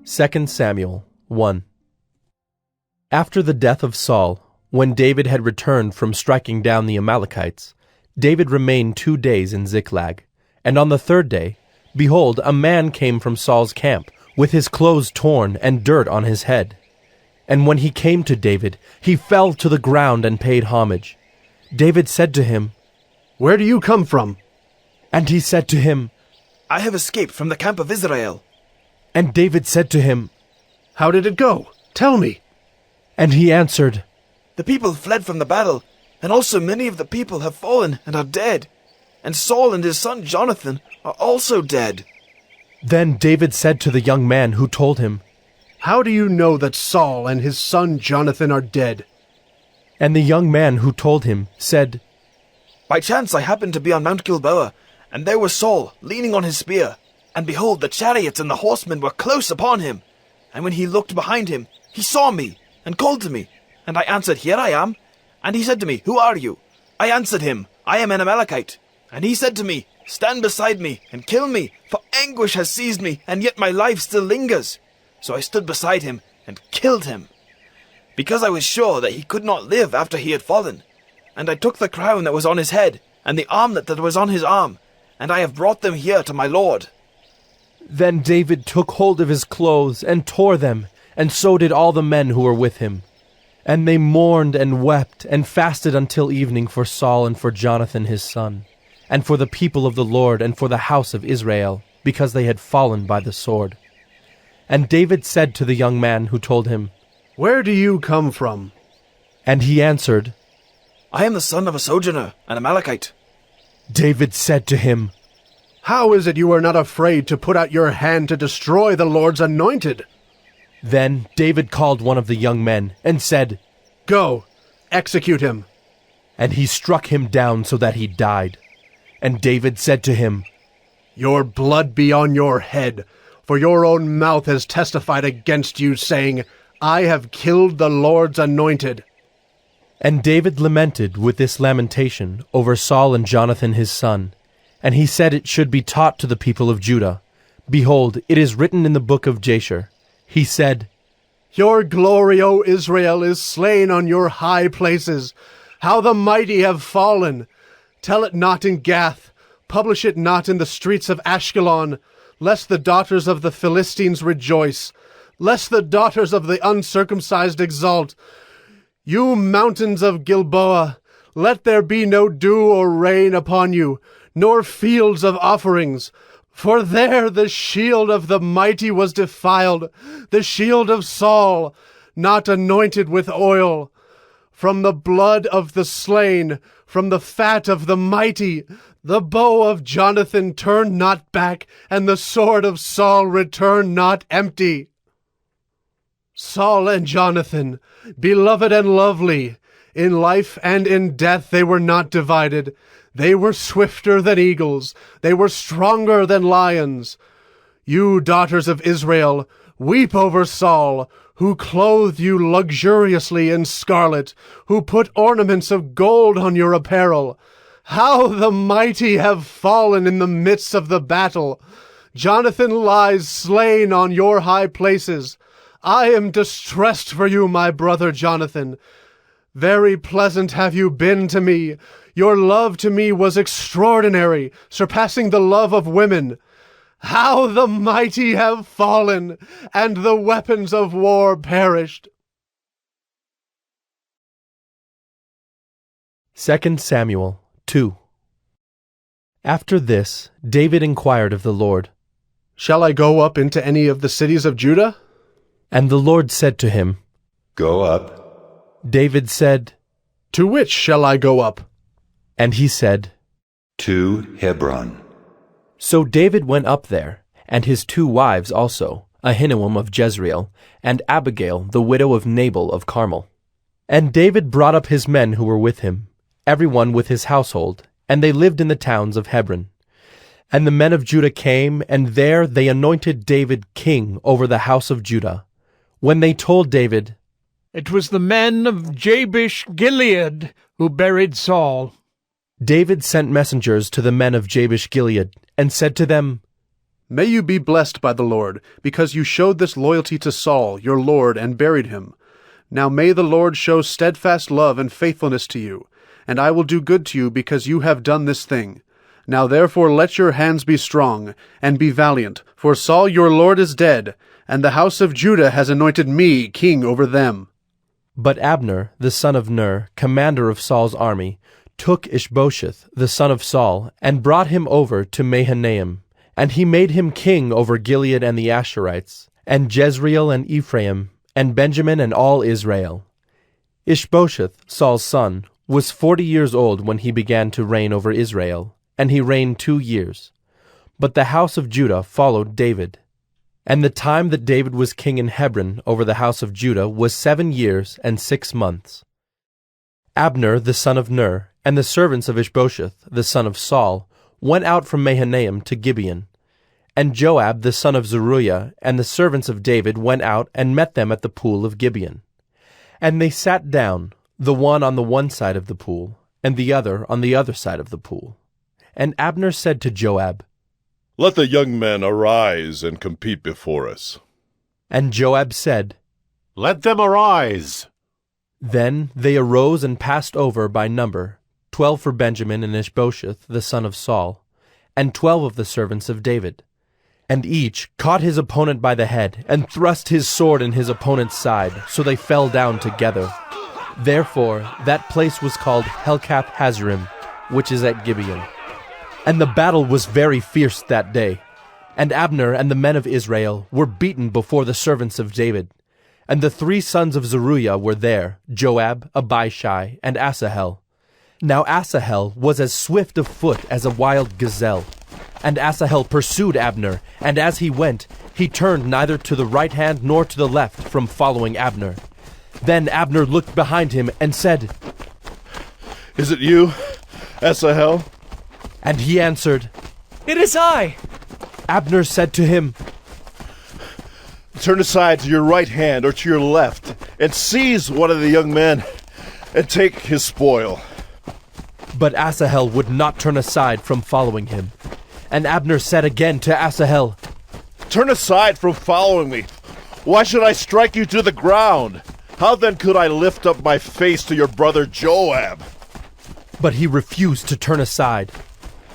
2 Samuel 1. After the death of Saul, when David had returned from striking down the Amalekites, David remained 2 days in Ziklag. And on the 3rd day, behold, a man came from Saul's camp, with his clothes torn and dirt on his head. And when he came to David, he fell to the ground and paid homage. David said to him, "Where do you come from?" And he said to him, "I have escaped from the camp of Israel." And David said to him, "How did it go? Tell me." And he answered, "The people fled from the battle, and also many of the people have fallen and are dead. And Saul and his son Jonathan are also dead." Then David said to the young man who told him, "How do you know that Saul and his son Jonathan are dead?" And the young man who told him said, "By chance I happened to be on Mount Gilboa, and there was Saul leaning on his spear. And behold, the chariots and the horsemen were close upon him. And when he looked behind him, he saw me, and called to me. And I answered, 'Here I am.' And he said to me, 'Who are you?' I answered him, 'I am an Amalekite.' And he said to me, 'Stand beside me, and kill me, for anguish has seized me, and yet my life still lingers.' So I stood beside him, and killed him, because I was sure that he could not live after he had fallen. And I took the crown that was on his head, and the armlet that was on his arm, and I have brought them here to my lord." Then David took hold of his clothes and tore them, and so did all the men who were with him. And they mourned and wept and fasted until evening for Saul and for Jonathan his son, and for the people of the Lord and for the house of Israel, because they had fallen by the sword. And David said to the young man who told him, "Where do you come from?" And he answered, "I am the son of a sojourner, an Amalekite." David said to him, "How is it you are not afraid to put out your hand to destroy the Lord's anointed?" Then David called one of the young men and said, "Go, execute him." And he struck him down so that he died. And David said to him, "Your blood be on your head, for your own mouth has testified against you, saying, 'I have killed the Lord's anointed.'" And David lamented with this lamentation over Saul and Jonathan his son. And he said it should be taught to the people of Judah. Behold, it is written in the book of Jasher. He said, "Your glory, O Israel, is slain on your high places. How the mighty have fallen! Tell it not in Gath, publish it not in the streets of Ashkelon, lest the daughters of the Philistines rejoice, lest the daughters of the uncircumcised exult. You mountains of Gilboa, let there be no dew or rain upon you, nor fields of offerings. For there the shield of the mighty was defiled, the shield of Saul, not anointed with oil. From the blood of the slain, from the fat of the mighty, the bow of Jonathan turned not back, and the sword of Saul returned not empty. Saul and Jonathan, beloved and lovely, in life and in death they were not divided. They were swifter than eagles. They were stronger than lions. You, daughters of Israel, weep over Saul, who clothed you luxuriously in scarlet, who put ornaments of gold on your apparel. How the mighty have fallen in the midst of the battle! Jonathan lies slain on your high places. I am distressed for you, my brother Jonathan. Very pleasant have you been to me. Your love to me was extraordinary, surpassing the love of women. How the mighty have fallen, and the weapons of war perished." 2 Samuel 2. After this, David inquired of the Lord, "Shall I go up into any of the cities of Judah?" And the Lord said to him, "Go up." David said, "To which shall I go up?" And he said, "To Hebron." So David went up there, and his 2 wives also, Ahinoam of Jezreel, and Abigail, the widow of Nabal of Carmel. And David brought up his men who were with him, every one with his household, and they lived in the towns of Hebron. And the men of Judah came, and there they anointed David king over the house of Judah. When they told David, "It was the men of Jabesh Gilead who buried Saul," David sent messengers to the men of Jabesh Gilead, and said to them, May you be blessed by the Lord, because you showed this loyalty to Saul, your lord, and buried him. Now may the Lord show steadfast love and faithfulness to you, and I will do good to you because you have done this thing. Now therefore let your hands be strong, and be valiant, for Saul your lord is dead, and the house of Judah has anointed me king over them. But Abner, the son of Ner, commander of Saul's army, took Ishbosheth, the son of Saul, and brought him over to Mahanaim. And he made him king over Gilead and the Asherites, and Jezreel and Ephraim, and Benjamin and all Israel. Ishbosheth, Saul's son, was 40 years old when he began to reign over Israel, and he reigned 2 years. But the house of Judah followed David. And the time that David was king in Hebron over the house of Judah was 7 years and 6 months. Abner, the son of Ner, and the servants of Ishbosheth, the son of Saul, went out from Mahanaim to Gibeon. And Joab the son of Zeruiah and the servants of David went out and met them at the pool of Gibeon. And they sat down, the one on the one side of the pool, and the other on the other side of the pool. And Abner said to Joab, Let the young men arise and compete before us. And Joab said, Let them arise. Then they arose and passed over by number, 12 for Benjamin and Ishbosheth the son of Saul, and 12 of the servants of David. And each caught his opponent by the head, and thrust his sword in his opponent's side, so they fell down together. Therefore that place was called Helkath Hazzurim, which is at Gibeon. And the battle was very fierce that day. And Abner and the men of Israel were beaten before the servants of David. And the 3 sons of Zeruiah were there, Joab, Abishai, and Asahel. Now Asahel was as swift of foot as a wild gazelle. And Asahel pursued Abner, and as he went, he turned neither to the right hand nor to the left from following Abner. Then Abner looked behind him and said, Is it you, Asahel? And he answered, "It is I." Abner said to him, Turn aside to your right hand or to your left, and seize one of the young men, and take his spoil. But Asahel would not turn aside from following him. And Abner said again to Asahel, Turn aside from following me. Why should I strike you to the ground? How then could I lift up my face to your brother Joab? But he refused to turn aside.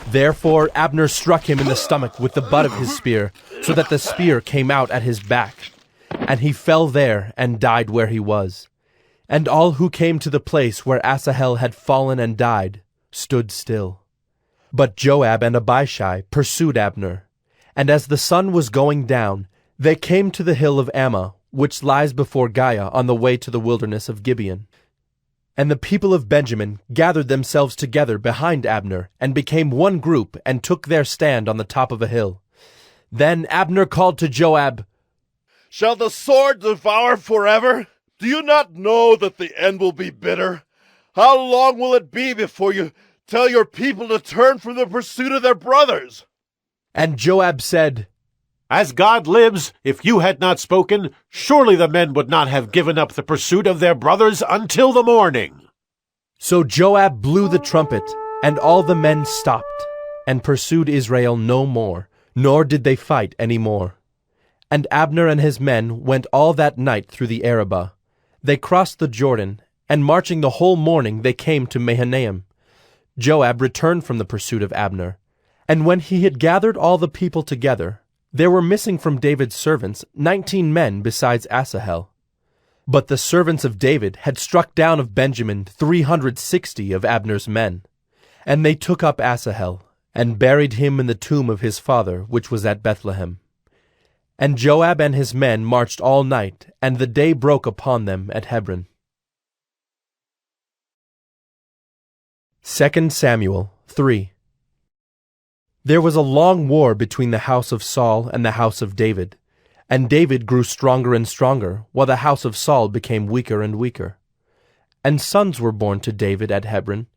Therefore Abner struck him in the stomach with the butt of his spear, so that the spear came out at his back. And he fell there and died where he was. And all who came to the place where Asahel had fallen and died stood still. But Joab and Abishai pursued Abner. And as the sun was going down, they came to the hill of Ammah, which lies before Giah on the way to the wilderness of Gibeon. And the people of Benjamin gathered themselves together behind Abner, and became one group, and took their stand on the top of a hill. Then Abner called to Joab, Shall the sword devour forever? Do you not know that the end will be bitter? How long will it be before you tell your people to turn from the pursuit of their brothers? And Joab said, As God lives, if you had not spoken, surely the men would not have given up the pursuit of their brothers until the morning. So Joab blew the trumpet, and all the men stopped, and pursued Israel no more, nor did they fight any more. And Abner and his men went all that night through the Arabah. They crossed the Jordan, and marching the whole morning they came to Mahanaim. Joab returned from the pursuit of Abner. And when he had gathered all the people together, there were missing from David's servants 19 men besides Asahel. But the servants of David had struck down of Benjamin 360 of Abner's men. And they took up Asahel, and buried him in the tomb of his father, which was at Bethlehem. And Joab and his men marched all night, and the day broke upon them at Hebron. 2 Samuel 3. There was a long war between the house of Saul and the house of David. And David grew stronger and stronger, while the house of Saul became weaker and weaker. And sons were born to David at Hebron.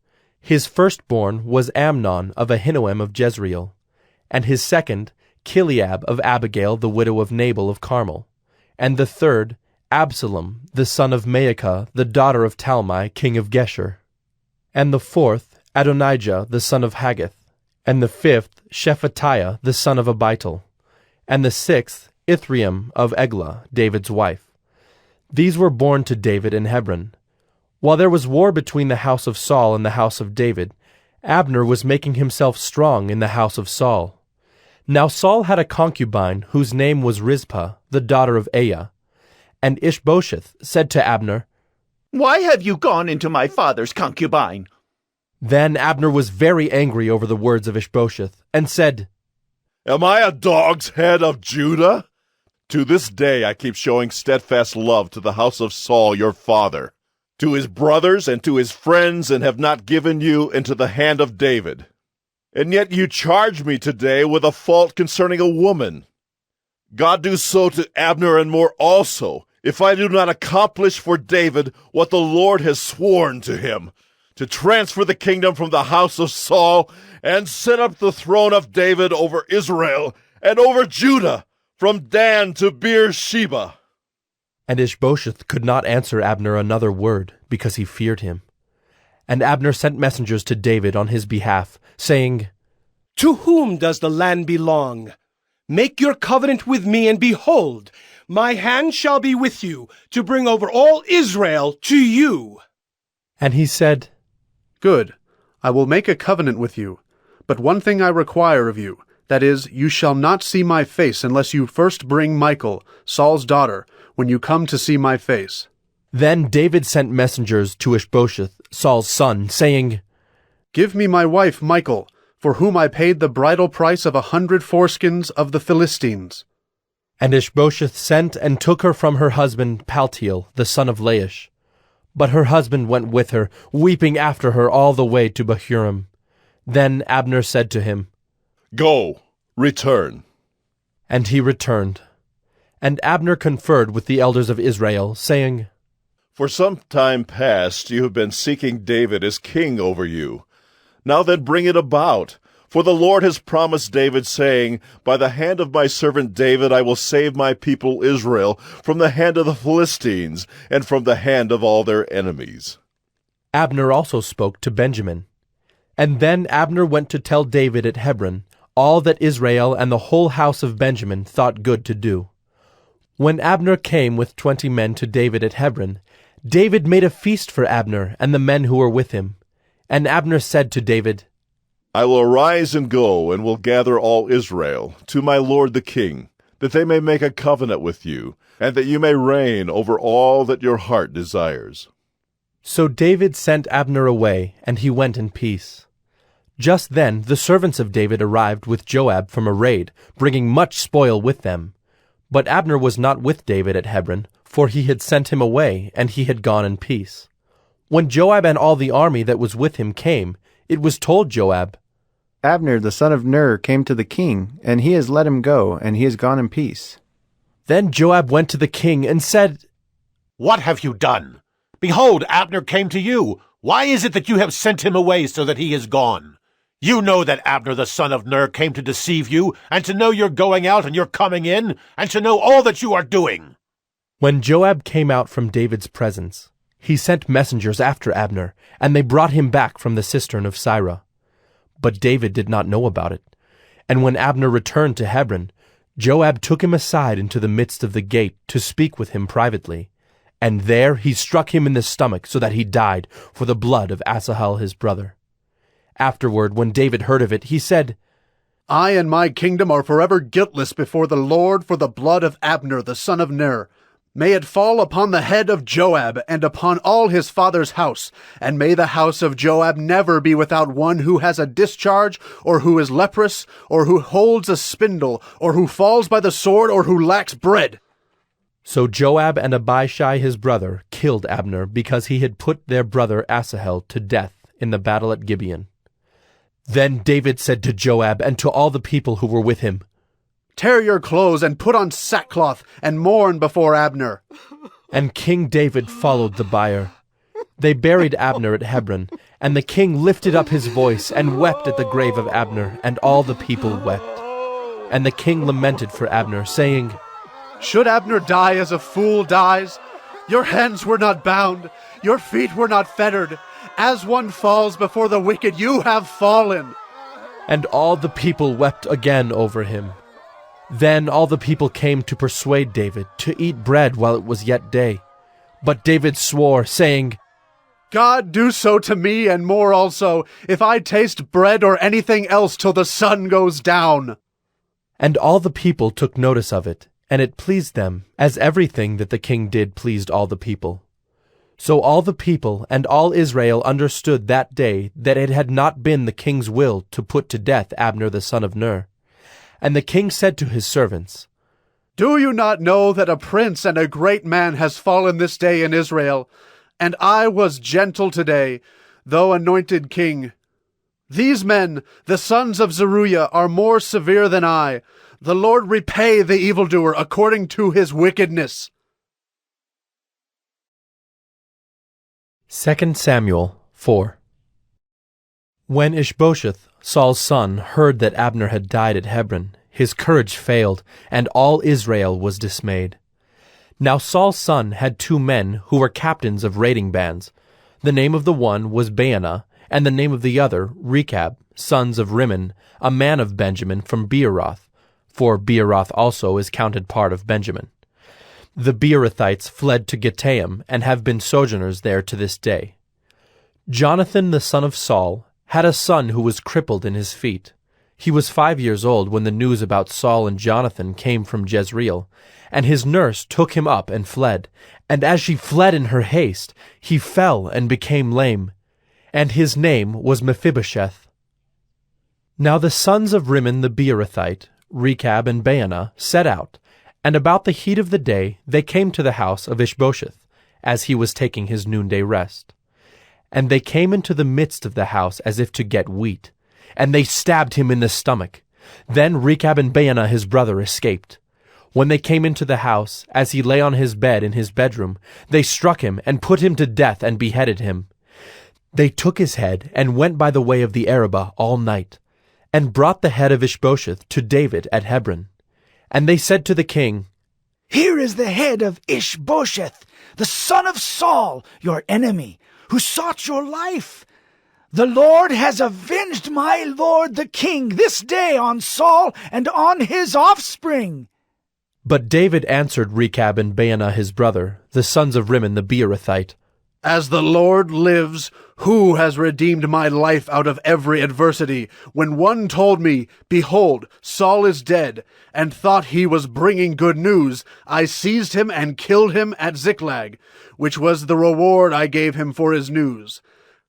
His firstborn was Amnon of Ahinoam of Jezreel, and his second, Chileab of Abigail the widow of Nabal of Carmel, and the third, Absalom the son of Maacah the daughter of Talmai king of Geshur, and the fourth, Adonijah the son of Haggith, and the fifth, Shephatiah the son of Abital, and the sixth, Ithream of Eglah, David's wife. These were born to David in Hebron. While there was war between the house of Saul and the house of David, Abner was making himself strong in the house of Saul. Now Saul had a concubine whose name was Rizpah, the daughter of Aiah. And Ishbosheth said to Abner, "Why have you gone into my father's concubine?" Then Abner was very angry over the words of Ishbosheth, and said, Am I a dog's head of Judah? To this day I keep showing steadfast love to the house of Saul your father, to his brothers and to his friends, and have not given you into the hand of David. And yet you charge me today with a fault concerning a woman. God do so to Abner and more also, if I do not accomplish for David what the Lord has sworn to him, to transfer the kingdom from the house of Saul and set up the throne of David over Israel and over Judah, from Dan to Beersheba. And Ishbosheth could not answer Abner another word, because he feared him. And Abner sent messengers to David on his behalf, saying, To whom does the land belong? Make your covenant with me, and behold, my hand shall be with you, to bring over all Israel to you. And he said, Good, I will make a covenant with you. But one thing I require of you, that is, you shall not see my face unless you first bring Michal, Saul's daughter, when you come to see my face. Then David sent messengers to Ishbosheth, Saul's son, saying, Give me my wife Michal, for whom I paid the bridal price of 100 foreskins of the Philistines. And Ishbosheth sent and took her from her husband Paltiel, the son of Laish. But her husband went with her, weeping after her all the way to Bahurim. Then Abner said to him, Go, return. And he returned. And Abner conferred with the elders of Israel, saying, For some time past you have been seeking David as king over you. Now then bring it about. For the Lord has promised David, saying, By the hand of my servant David I will save my people Israel from the hand of the Philistines, and from the hand of all their enemies. Abner also spoke to Benjamin. And then Abner went to tell David at Hebron all that Israel and the whole house of Benjamin thought good to do. When Abner came with 20 men to David at Hebron, David made a feast for Abner and the men who were with him. And Abner said to David, I will arise and go, and will gather all Israel to my lord the king, that they may make a covenant with you, and that you may reign over all that your heart desires. So David sent Abner away, and he went in peace. Just then the servants of David arrived with Joab from a raid, bringing much spoil with them. But Abner was not with David at Hebron, for he had sent him away, and he had gone in peace. When Joab and all the army that was with him came, it was told Joab, Abner the son of Ner came to the king, and he has let him go, and he has gone in peace. Then Joab went to the king and said, What have you done? Behold, Abner came to you. Why is it that you have sent him away so that he is gone? You know that Abner the son of Ner came to deceive you, and to know you're going out and you're coming in, and to know all that you are doing. When Joab came out from David's presence, he sent messengers after Abner, and they brought him back from the cistern of Sirah. But David did not know about it. And when Abner returned to Hebron, Joab took him aside into the midst of the gate to speak with him privately. And there he struck him in the stomach so that he died for the blood of Asahel his brother. Afterward, when David heard of it, he said, I and my kingdom are forever guiltless before the Lord for the blood of Abner the son of Ner. May it fall upon the head of Joab and upon all his father's house, and may the house of Joab never be without one who has a discharge, or who is leprous, or who holds a spindle, or who falls by the sword, or who lacks bread. So Joab and Abishai his brother killed Abner because he had put their brother Asahel to death in the battle at Gibeon. Then David said to Joab and to all the people who were with him, Tear your clothes and put on sackcloth and mourn before Abner. And King David followed the bier. They buried Abner at Hebron, and the king lifted up his voice and wept at the grave of Abner, and all the people wept. And the king lamented for Abner, saying, Should Abner die as a fool dies? Your hands were not bound, your feet were not fettered. As one falls before the wicked, you have fallen. And all the people wept again over him. Then all the people came to persuade David to eat bread while it was yet day. But David swore, saying, God, do so to me and more also, if I taste bread or anything else till the sun goes down. And all the people took notice of it, and it pleased them, as everything that the king did pleased all the people. So all the people and all Israel understood that day that it had not been the king's will to put to death Abner the son of Ner. And the king said to his servants, Do you not know that a prince and a great man has fallen this day in Israel? And I was gentle today, though anointed king. These men, the sons of Zeruiah, are more severe than I. The Lord repay the evildoer according to his wickedness. 2 Samuel 4. When Ishbosheth, Saul's son, heard that Abner had died at Hebron, his courage failed, and all Israel was dismayed. Now Saul's son had 2 men who were captains of raiding bands. The name of the one was Baanah, and the name of the other Rechab, sons of Rimmon, a man of Benjamin from Beeroth, for Beeroth also is counted part of Benjamin. The Beerothites fled to Gittaim, and have been sojourners there to this day. Jonathan the son of Saul had a son who was crippled in his feet. He was 5 years old when the news about Saul and Jonathan came from Jezreel, and his nurse took him up and fled. And as she fled in her haste, he fell and became lame. And his name was Mephibosheth. Now the sons of Rimmon the Beerothite, Rechab and Baanah, set out, and about the heat of the day they came to the house of Ishbosheth, as he was taking his noonday rest. And they came into the midst of the house as if to get wheat, and they stabbed him in the stomach. Then Rechab and Baanah his brother escaped. When they came into the house, as he lay on his bed in his bedroom, they struck him and put him to death and beheaded him. They took his head and went by the way of the Arabah all night, and brought the head of Ishbosheth to David at Hebron. And they said to the king, Here is the head of Ishbosheth, the son of Saul, your enemy, who sought your life. The Lord has avenged my lord the king this day on Saul and on his offspring. But David answered Rechab and Baanah his brother, the sons of Rimmon the Beerothite, As the Lord lives, who has redeemed my life out of every adversity, when one told me, Behold, Saul is dead, and thought he was bringing good news, I seized him and killed him at Ziklag, which was the reward I gave him for his news.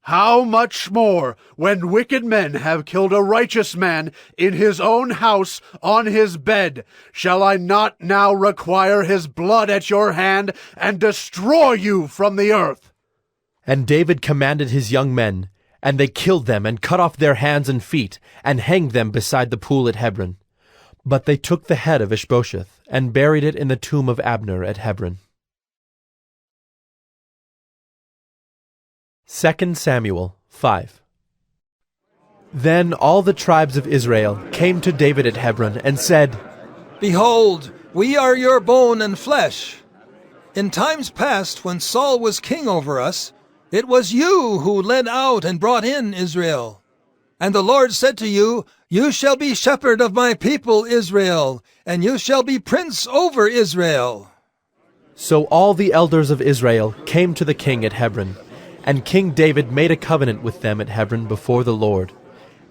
How much more, when wicked men have killed a righteous man in his own house on his bed, shall I not now require his blood at your hand and destroy you from the earth? And David commanded his young men, and they killed them and cut off their hands and feet, and hanged them beside the pool at Hebron. But they took the head of Ishbosheth, and buried it in the tomb of Abner at Hebron. 2 Samuel 5. Then all the tribes of Israel came to David at Hebron, and said, Behold, we are your bone and flesh. In times past, when Saul was king over us, it was you who led out and brought in Israel. And the Lord said to you, You shall be shepherd of my people Israel, and you shall be prince over Israel. So all the elders of Israel came to the king at Hebron, and King David made a covenant with them at Hebron before the Lord,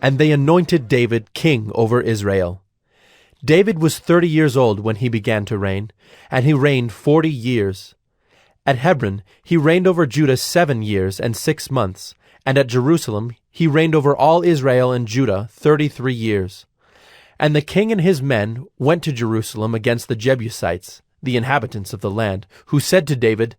and they anointed David king over Israel. David was 30 years old when he began to reign, and he reigned 40 years. At Hebron he reigned over Judah 7 years and 6 months, and at Jerusalem he reigned over all Israel and Judah 33 years. And the king and his men went to Jerusalem against the Jebusites, the inhabitants of the land, who said to David,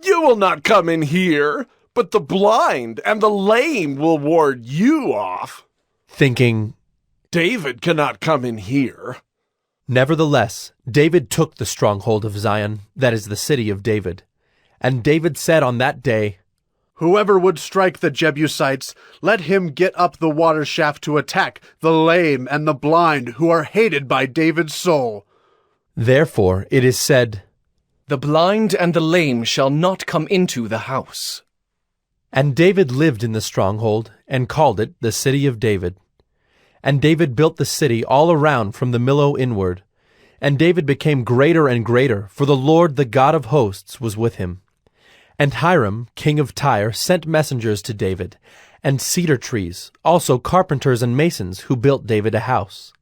You will not come in here, but the blind and the lame will ward you off. Thinking, David cannot come in here. Nevertheless, David took the stronghold of Zion, that is the city of David. And David said on that day, Whoever would strike the Jebusites, let him get up the water shaft to attack the lame and the blind who are hated by David's soul. Therefore it is said, The blind and the lame shall not come into the house. And David lived in the stronghold, and called it the city of David. And David built the city all around from the Millo inward. And David became greater and greater, for the Lord the God of hosts was with him. And Hiram, king of Tyre, sent messengers to David, and cedar trees, also carpenters and masons, who built David a house.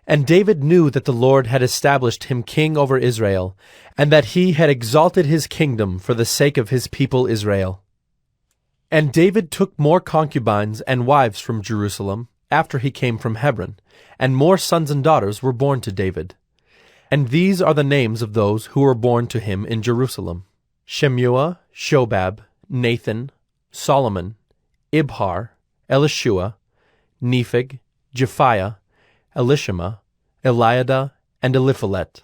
And David knew that the Lord had established him king over Israel, and that he had exalted his kingdom for the sake of his people Israel. And David took more concubines and wives from Jerusalem, after he came from Hebron, and more sons and daughters were born to David. And these are the names of those who were born to him in Jerusalem: Shemua, Shobab, Nathan, Solomon, Ibhar, Elishua, Nepheg, Japhiah, Elishama, Eliada, and Eliphalet.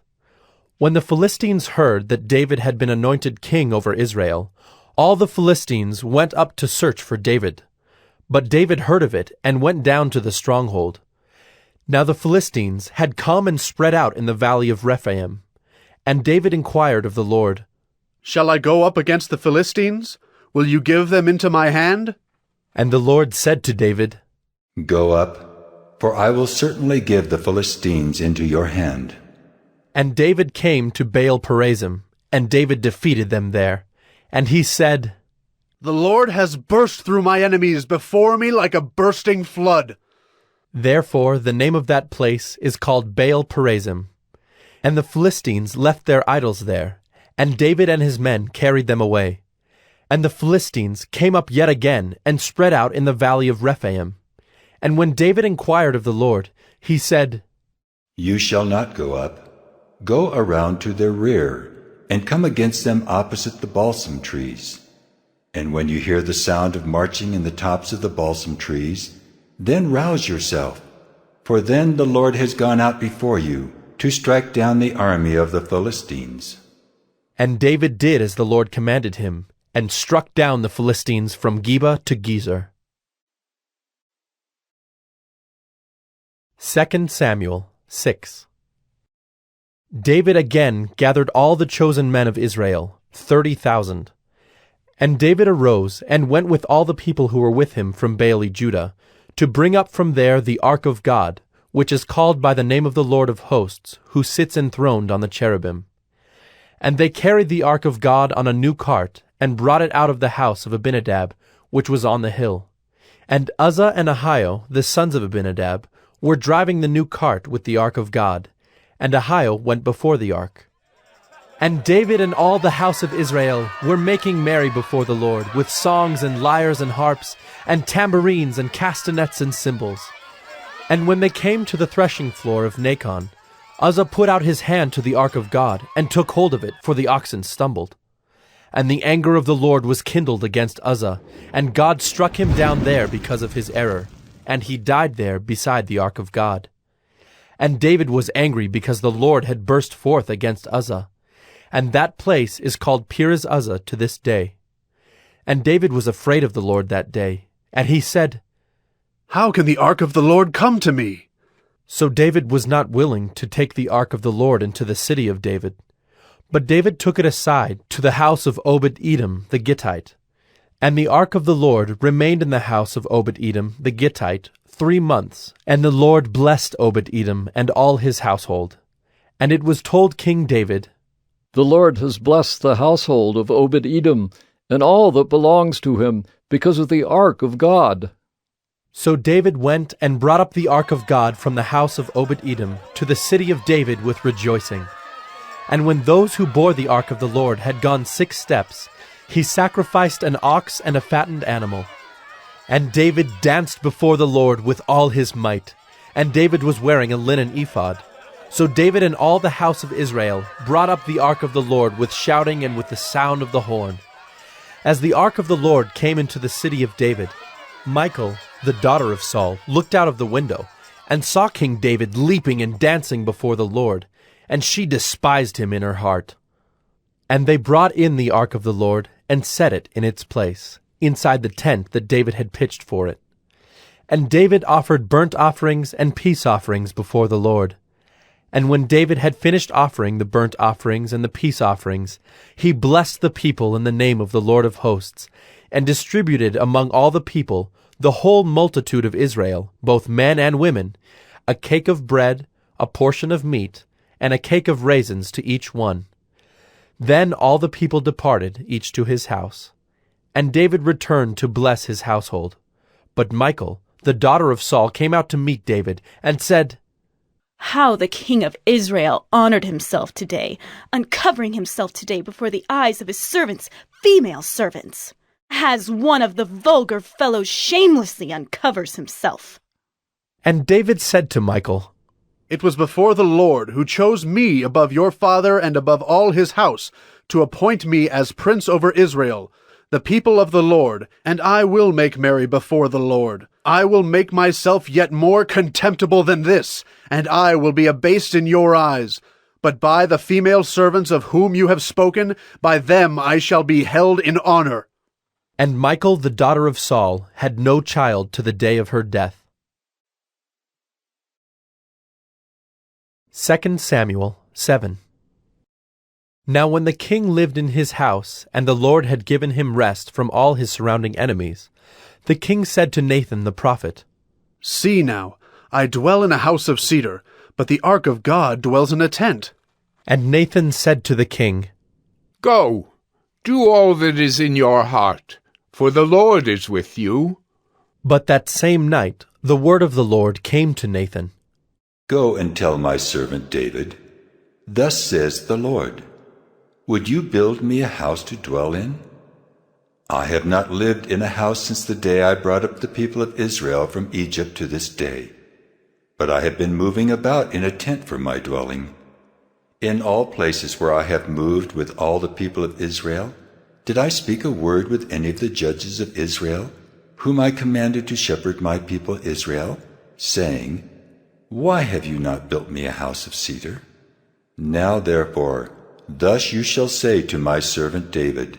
When the Philistines heard that David had been anointed king over Israel, all the Philistines went up to search for David. But David heard of it and went down to the stronghold. Now the Philistines had come and spread out in the valley of Rephaim. And David inquired of the Lord, Shall I go up against the Philistines? Will you give them into my hand? And the Lord said to David, Go up, for I will certainly give the Philistines into your hand. And David came to Baal-perazim, and David defeated them there. And he said, The Lord has burst through my enemies before me like a bursting flood. Therefore the name of that place is called Baal-perazim. And the Philistines left their idols there, and David and his men carried them away. And the Philistines came up yet again, and spread out in the valley of Rephaim. And when David inquired of the Lord, he said, You shall not go up. Go around to their rear, and come against them opposite the balsam trees. And when you hear the sound of marching in the tops of the balsam trees, then rouse yourself, for then the Lord has gone out before you to strike down the army of the Philistines. And David did as the Lord commanded him, and struck down the Philistines from Geba to Gezer. 2 Samuel 6. David again gathered all the chosen men of Israel, 30,000. And David arose and went with all the people who were with him from Baale-Judah, to bring up from there the ark of God, which is called by the name of the Lord of hosts, who sits enthroned on the cherubim. And they carried the ark of God on a new cart, and brought it out of the house of Abinadab, which was on the hill. And Uzzah and Ahio, the sons of Abinadab, were driving the new cart with the ark of God, and Ahio went before the ark. And David and all the house of Israel were making merry before the Lord, with songs and lyres and harps, and tambourines and castanets and cymbals. And when they came to the threshing floor of Nacon, Uzzah put out his hand to the ark of God, and took hold of it, for the oxen stumbled. And the anger of the Lord was kindled against Uzzah, and God struck him down there because of his error, and he died there beside the ark of God. And David was angry because the Lord had burst forth against Uzzah. And that place is called Perez Uzzah to this day. And David was afraid of the Lord that day, and he said, How can the ark of the Lord come to me? So David was not willing to take the ark of the Lord into the city of David. But David took it aside to the house of Obed-Edom the Gittite. And the ark of the Lord remained in the house of Obed-Edom the Gittite 3 months, and the Lord blessed Obed-Edom and all his household. And it was told King David, The Lord has blessed the household of Obed-Edom and all that belongs to him because of the ark of God. So David went and brought up the ark of God from the house of Obed-Edom to the city of David with rejoicing. And when those who bore the ark of the Lord had gone 6 steps, he sacrificed an ox and a fattened animal. And David danced before the Lord with all his might, and David was wearing a linen ephod. So David and all the house of Israel brought up the ark of the Lord with shouting and with the sound of the horn. As the ark of the Lord came into the city of David, Michal, the daughter of Saul, looked out of the window, and saw King David leaping and dancing before the Lord, and she despised him in her heart. And they brought in the ark of the Lord, and set it in its place, inside the tent that David had pitched for it. And David offered burnt offerings and peace offerings before the Lord. And when David had finished offering the burnt offerings and the peace offerings, he blessed the people in the name of the Lord of hosts, and distributed among all the people, the whole multitude of Israel, both men and women, a cake of bread, a portion of meat, and a cake of raisins to each one. Then all the people departed, each to his house. And David returned to bless his household. But Michal, the daughter of Saul, came out to meet David, and said, "How the king of Israel honored himself today, uncovering himself today before the eyes of his servants, female servants, as one of the vulgar fellows shamelessly uncovers himself." And David said to Michal, "It was before the Lord who chose me above your father and above all his house, to appoint me as prince over Israel, the people of the Lord, and I will make merry before the Lord. I will make myself yet more contemptible than this, and I will be abased in your eyes. But by the female servants of whom you have spoken, by them I shall be held in honor." And Michal, the daughter of Saul, had no child to the day of her death. 2 Samuel 7. Now when the king lived in his house, and the Lord had given him rest from all his surrounding enemies, the king said to Nathan the prophet, "See now, I dwell in a house of cedar, but the ark of God dwells in a tent." And Nathan said to the king, "Go, do all that is in your heart, for the Lord is with you." But that same night the word of the Lord came to Nathan. "Go and tell my servant David, thus says the Lord, would you build me a house to dwell in? I have not lived in a house since the day I brought up the people of Israel from Egypt to this day, but I have been moving about in a tent for my dwelling. In all places where I have moved with all the people of Israel, did I speak a word with any of the judges of Israel, whom I commanded to shepherd my people Israel, saying, why have you not built me a house of cedar? Now therefore, thus you shall say to my servant David,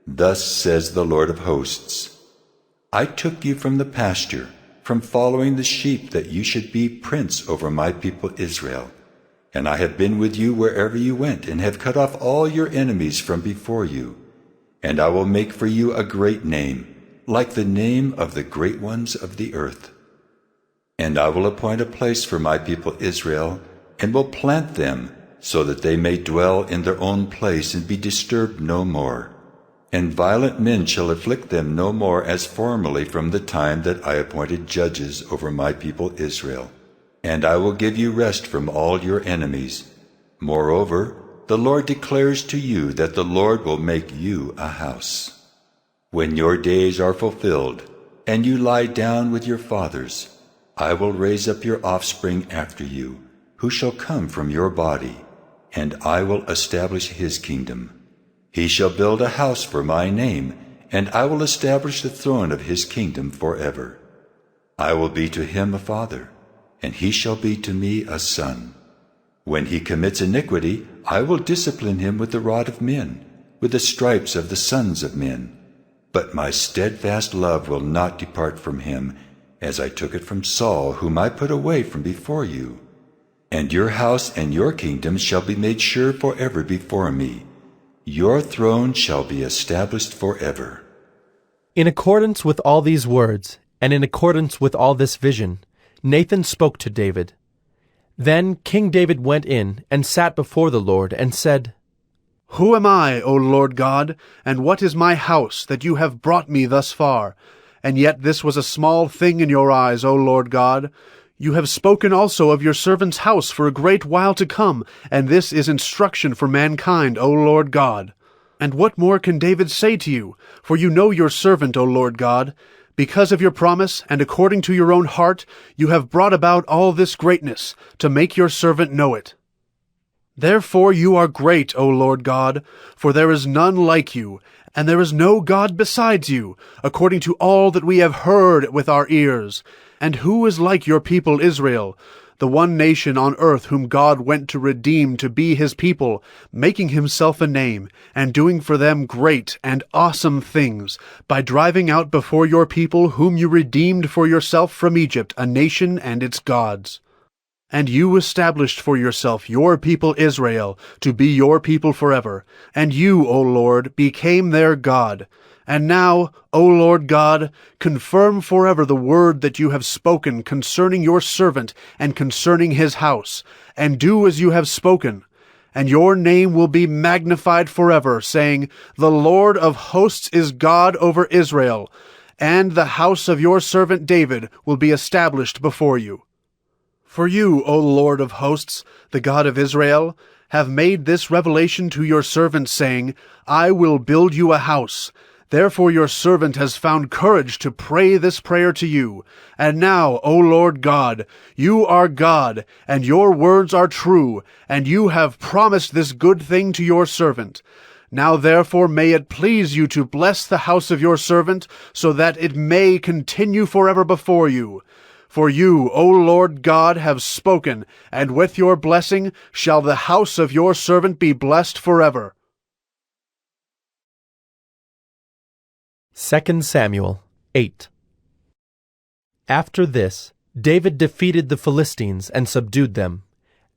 thus says the Lord of hosts, I took you from the pasture, from following the sheep, that you should be prince over my people Israel. And I have been with you wherever you went, and have cut off all your enemies from before you. And I will make for you a great name, like the name of the great ones of the earth. And I will appoint a place for my people Israel, and will plant them, so that they may dwell in their own place and be disturbed no more. And violent men shall afflict them no more as formerly from the time that I appointed judges over my people Israel. And I will give you rest from all your enemies. Moreover, the Lord declares to you that the Lord will make you a house. When your days are fulfilled, and you lie down with your fathers, I will raise up your offspring after you, who shall come from your body, and I will establish his kingdom. He shall build a house for my name, and I will establish the throne of his kingdom forever. I will be to him a father, and he shall be to me a son. When he commits iniquity, I will discipline him with the rod of men, with the stripes of the sons of men. But my steadfast love will not depart from him, as I took it from Saul, whom I put away from before you. And your house and your kingdom shall be made sure forever before me. Your throne shall be established forever." In accordance with all these words, and in accordance with all this vision, Nathan spoke to David. Then King David went in and sat before the Lord and said, "Who am I, O Lord God, and what is my house, that you have brought me thus far? And yet this was a small thing in your eyes, O Lord God. You have spoken also of your servant's house for a great while to come, and this is instruction for mankind, O Lord God. And what more can David say to you? For you know your servant, O Lord God. Because of your promise, and according to your own heart, you have brought about all this greatness, to make your servant know it. Therefore you are great, O Lord God, for there is none like you, And there is no God besides you, according to all that we have heard with our ears. And who is like your people Israel, the one nation on earth whom God went to redeem to be his people, making himself a name, and doing for them great and awesome things, by driving out before your people whom you redeemed for yourself from Egypt, a nation and its gods. And you established for yourself your people Israel, to be your people forever. And you, O Lord, became their God. And now, O Lord God, confirm forever the word that you have spoken concerning your servant and concerning his house, and do as you have spoken. And your name will be magnified forever, saying, The Lord of hosts is God over Israel, and the house of your servant David will be established before you. For you, O Lord of hosts, the God of Israel, have made this revelation to your servant, saying, I will build you a house. Therefore your servant has found courage to pray this prayer to you. And now, O Lord God, you are God, and your words are true, and you have promised this good thing to your servant. Now therefore may it please you to bless the house of your servant, so that it may continue forever before you. For you, O Lord God, have spoken, and with your blessing shall the house of your servant be blessed forever. 2 Samuel 8. After this, David defeated the Philistines and subdued them.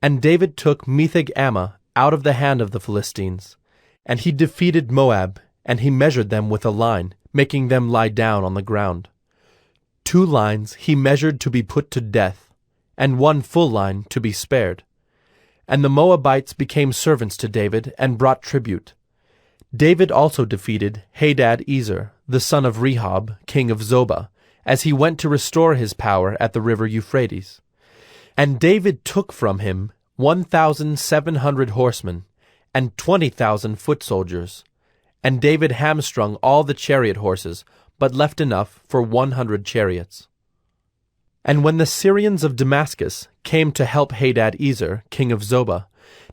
And David took Metheg-Ammah out of the hand of the Philistines. And he defeated Moab, and he measured them with a line, making them lie down on the ground. 2 lines he measured to be put to death, and 1 full line to be spared. And the Moabites became servants to David and brought tribute. David also defeated Hadad-ezer, the son of Rehob, king of Zobah, as he went to restore his power at the river Euphrates. And David took from him 1,700 horsemen, and 20,000 foot soldiers. And David hamstrung all the chariot horses, but left enough for 100 chariots. And when the Syrians of Damascus came to help Hadad-ezer, king of Zobah,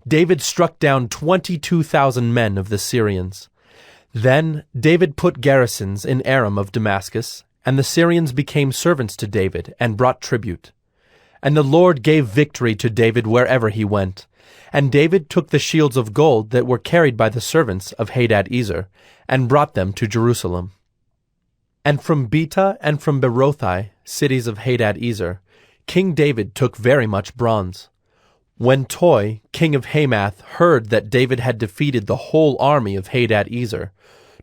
David struck down 22,000 men of the Syrians. Then David put garrisons in Aram of Damascus, and the Syrians became servants to David and brought tribute. And the Lord gave victory to David wherever he went. And David took the shields of gold that were carried by the servants of Hadad-ezer, and brought them to Jerusalem. And from Betah and from Berothai, cities of Hadad-ezer, King David took very much bronze. When Toi, king of Hamath, heard that David had defeated the whole army of Hadad-ezer,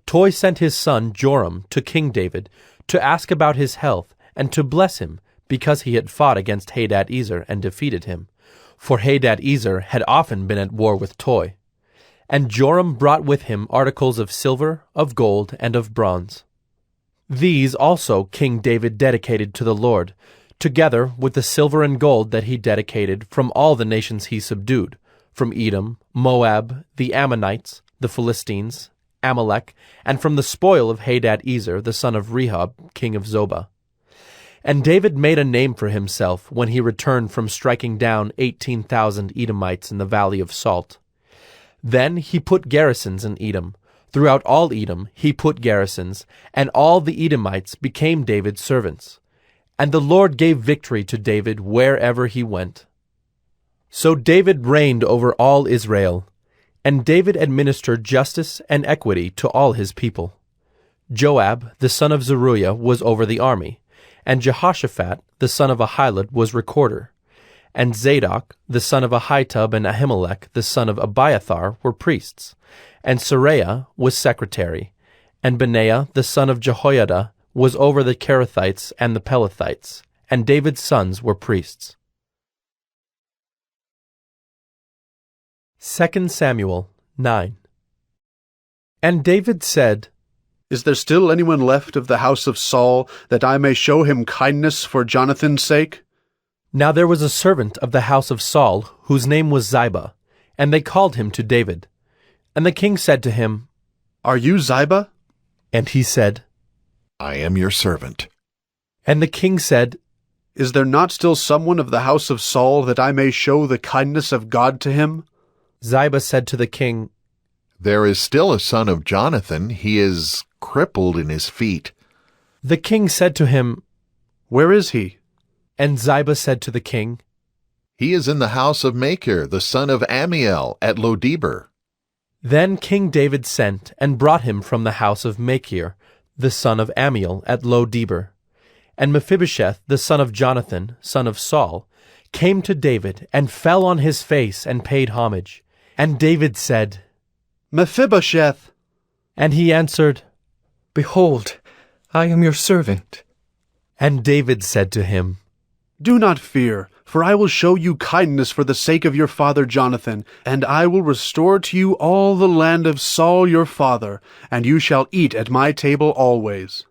Toi sent his son Joram to King David to ask about his health and to bless him, because he had fought against Hadad-ezer and defeated him. For Hadad-ezer had often been at war with Toi. And Joram brought with him articles of silver, of gold, and of bronze. These also King David dedicated to the Lord, together with the silver and gold that he dedicated from all the nations he subdued, from Edom, Moab, the Ammonites, the Philistines, Amalek, and from the spoil of Hadad-ezer, the son of Rehob, king of Zobah. And David made a name for himself when he returned from striking down 18,000 Edomites in the valley of Salt. Then he put garrisons in Edom. Throughout all Edom he put garrisons, and all the Edomites became David's servants. And the Lord gave victory to David wherever he went. So David reigned over all Israel, and David administered justice and equity to all his people. Joab, the son of Zeruiah, was over the army, and Jehoshaphat, the son of Ahilud, was recorder. And Zadok, the son of Ahitub, and Ahimelech, the son of Abiathar, were priests. And Seraiah was secretary. And Benaiah, the son of Jehoiada, was over the Kerethites and the Pelethites, and David's sons were priests. 2 Samuel 9. And David said, Is there still anyone left of the house of Saul, that I may show him kindness for Jonathan's sake? Now there was a servant of the house of Saul, whose name was Ziba, and they called him to David. And the king said to him, Are you Ziba? And he said, I am your servant. And the king said, Is there not still someone of the house of Saul, that I may show the kindness of God to him? Ziba said to the king, There is still a son of Jonathan. He is crippled in his feet. The king said to him, Where is he? And Ziba said to the king, He is in the house of Machir, the son of Ammiel, at Lodebar. Then King David sent and brought him from the house of Machir, the son of Ammiel, at Lodebar. And Mephibosheth, the son of Jonathan, son of Saul, came to David and fell on his face and paid homage. And David said, Mephibosheth. And he answered, Behold, I am your servant. And David said to him, Do not fear, for I will show you kindness for the sake of your father Jonathan, and I will restore to you all the land of Saul your father, and you shall eat at my table always.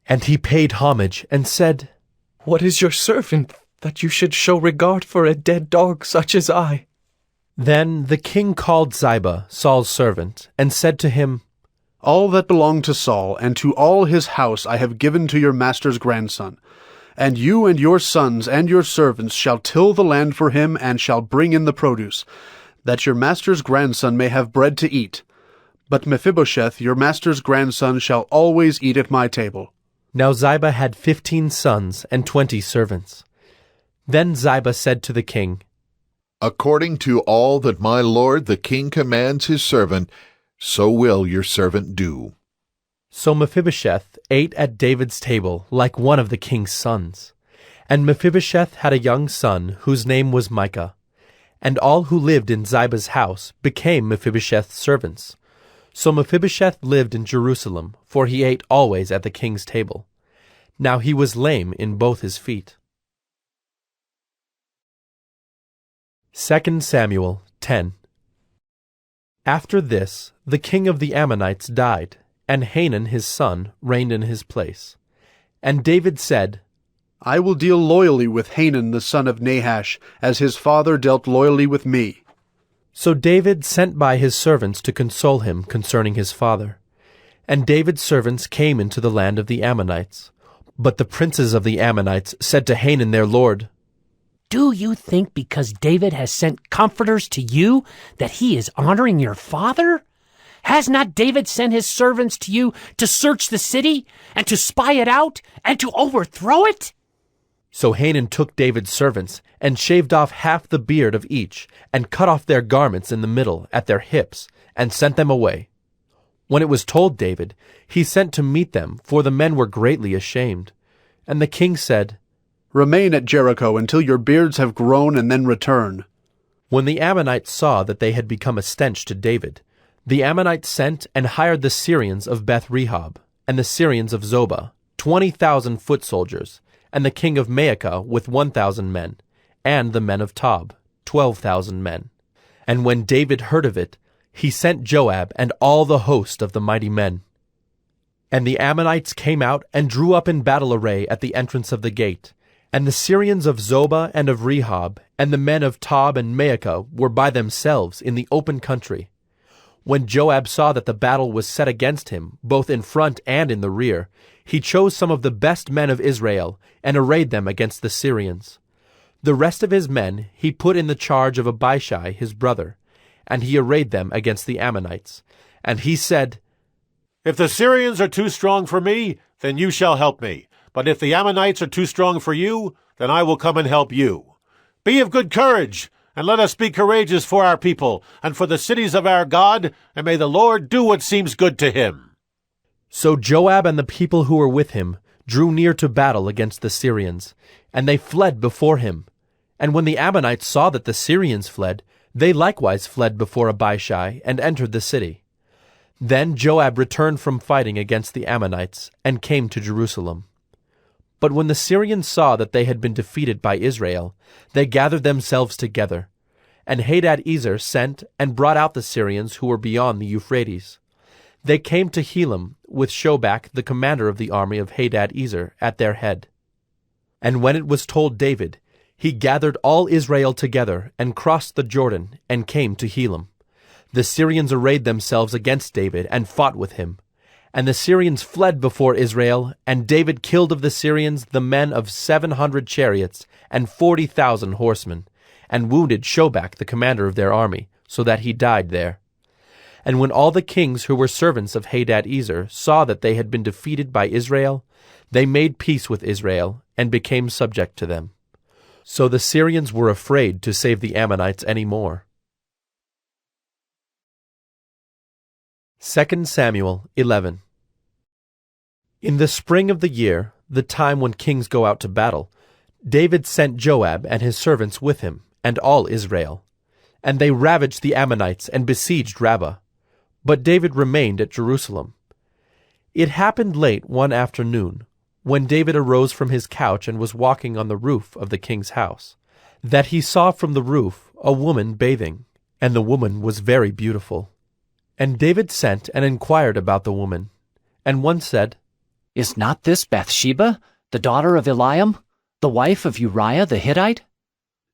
And he paid homage and said, What is your servant, that you should show regard for a dead dog such as I? Then the king called Ziba, Saul's servant, and said to him, All that belonged to Saul and to all his house I have given to your master's grandson. And you and your sons and your servants shall till the land for him and shall bring in the produce, that your master's grandson may have bread to eat. But Mephibosheth, your master's grandson, shall always eat at my table. Now Ziba had 15 sons and 20 servants. Then Ziba said to the king, According to all that my lord the king commands his servant, so will your servant do. So Mephibosheth ate at David's table like one of the king's sons. And Mephibosheth had a young son whose name was Micah. And all who lived in Ziba's house became Mephibosheth's servants. So Mephibosheth lived in Jerusalem, for he ate always at the king's table. Now he was lame in both his feet. 2 Samuel 10. After this, the king of the Ammonites died, and Hanun his son reigned in his place. And David said, I will deal loyally with Hanun the son of Nahash, as his father dealt loyally with me. So David sent by his servants to console him concerning his father. And David's servants came into the land of the Ammonites. But the princes of the Ammonites said to Hanun their lord, Do you think because David has sent comforters to you that he is honoring your father? Has not David sent his servants to you to search the city, and to spy it out, and to overthrow it? So Hanun took David's servants, and shaved off half the beard of each, and cut off their garments in the middle, at their hips, and sent them away. When it was told David, he sent to meet them, for the men were greatly ashamed. And the king said, Remain at Jericho until your beards have grown, and then return. When the Ammonites saw that they had become a stench to David, the Ammonites sent and hired the Syrians of Beth-rehob, and the Syrians of Zobah, 20,000 foot soldiers, and the king of Maacah with 1,000 men, and the men of Tob, 12,000 men. And when David heard of it, he sent Joab and all the host of the mighty men. And the Ammonites came out and drew up in battle array at the entrance of the gate. And the Syrians of Zobah and of Rehob, and the men of Tob and Maacah were by themselves in the open country. When Joab saw that the battle was set against him, both in front and in the rear, he chose some of the best men of Israel, and arrayed them against the Syrians. The rest of his men he put in the charge of Abishai his brother, and he arrayed them against the Ammonites. And he said, If the Syrians are too strong for me, then you shall help me. But if the Ammonites are too strong for you, then I will come and help you. Be of good courage, and let us be courageous for our people, and for the cities of our God, and may the Lord do what seems good to him. So Joab and the people who were with him drew near to battle against the Syrians, and they fled before him. And when the Ammonites saw that the Syrians fled, they likewise fled before Abishai, and entered the city. Then Joab returned from fighting against the Ammonites, and came to Jerusalem. But when the Syrians saw that they had been defeated by Israel, they gathered themselves together. And Hadad-ezer sent and brought out the Syrians who were beyond the Euphrates. They came to Helam, with Shobach the commander of the army of Hadad-ezer at their head. And when it was told David, he gathered all Israel together, and crossed the Jordan, and came to Helam. The Syrians arrayed themselves against David, and fought with him. And the Syrians fled before Israel, and David killed of the Syrians the men of 700 chariots, and 40,000 horsemen, and wounded Shobach the commander of their army, so that he died there. And when all the kings who were servants of Hadad-ezer saw that they had been defeated by Israel, they made peace with Israel and became subject to them. So the Syrians were afraid to save the Ammonites any more. 2 Samuel 11. In the spring of the year, the time when kings go out to battle, David sent Joab and his servants with him, and all Israel. And they ravaged the Ammonites and besieged Rabbah. But David remained at Jerusalem. It happened late one afternoon, when David arose from his couch and was walking on the roof of the king's house, that he saw from the roof a woman bathing, and the woman was very beautiful. And David sent and inquired about the woman. And one said, Is not this Bathsheba, the daughter of Eliam, the wife of Uriah the Hittite?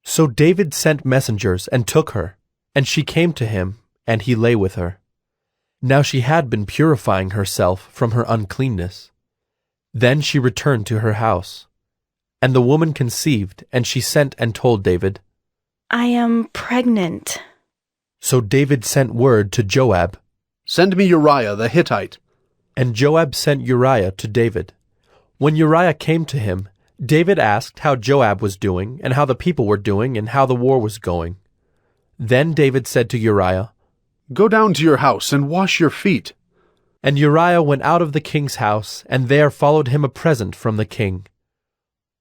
So David sent messengers and took her, and she came to him, and he lay with her. Now she had been purifying herself from her uncleanness. Then she returned to her house. And the woman conceived, and she sent and told David, I am pregnant. So David sent word to Joab, Send me Uriah the Hittite. And Joab sent Uriah to David. When Uriah came to him, David asked how Joab was doing, and how the people were doing, and how the war was going. Then David said to Uriah, Go down to your house and wash your feet. And Uriah went out of the king's house, and there followed him a present from the king.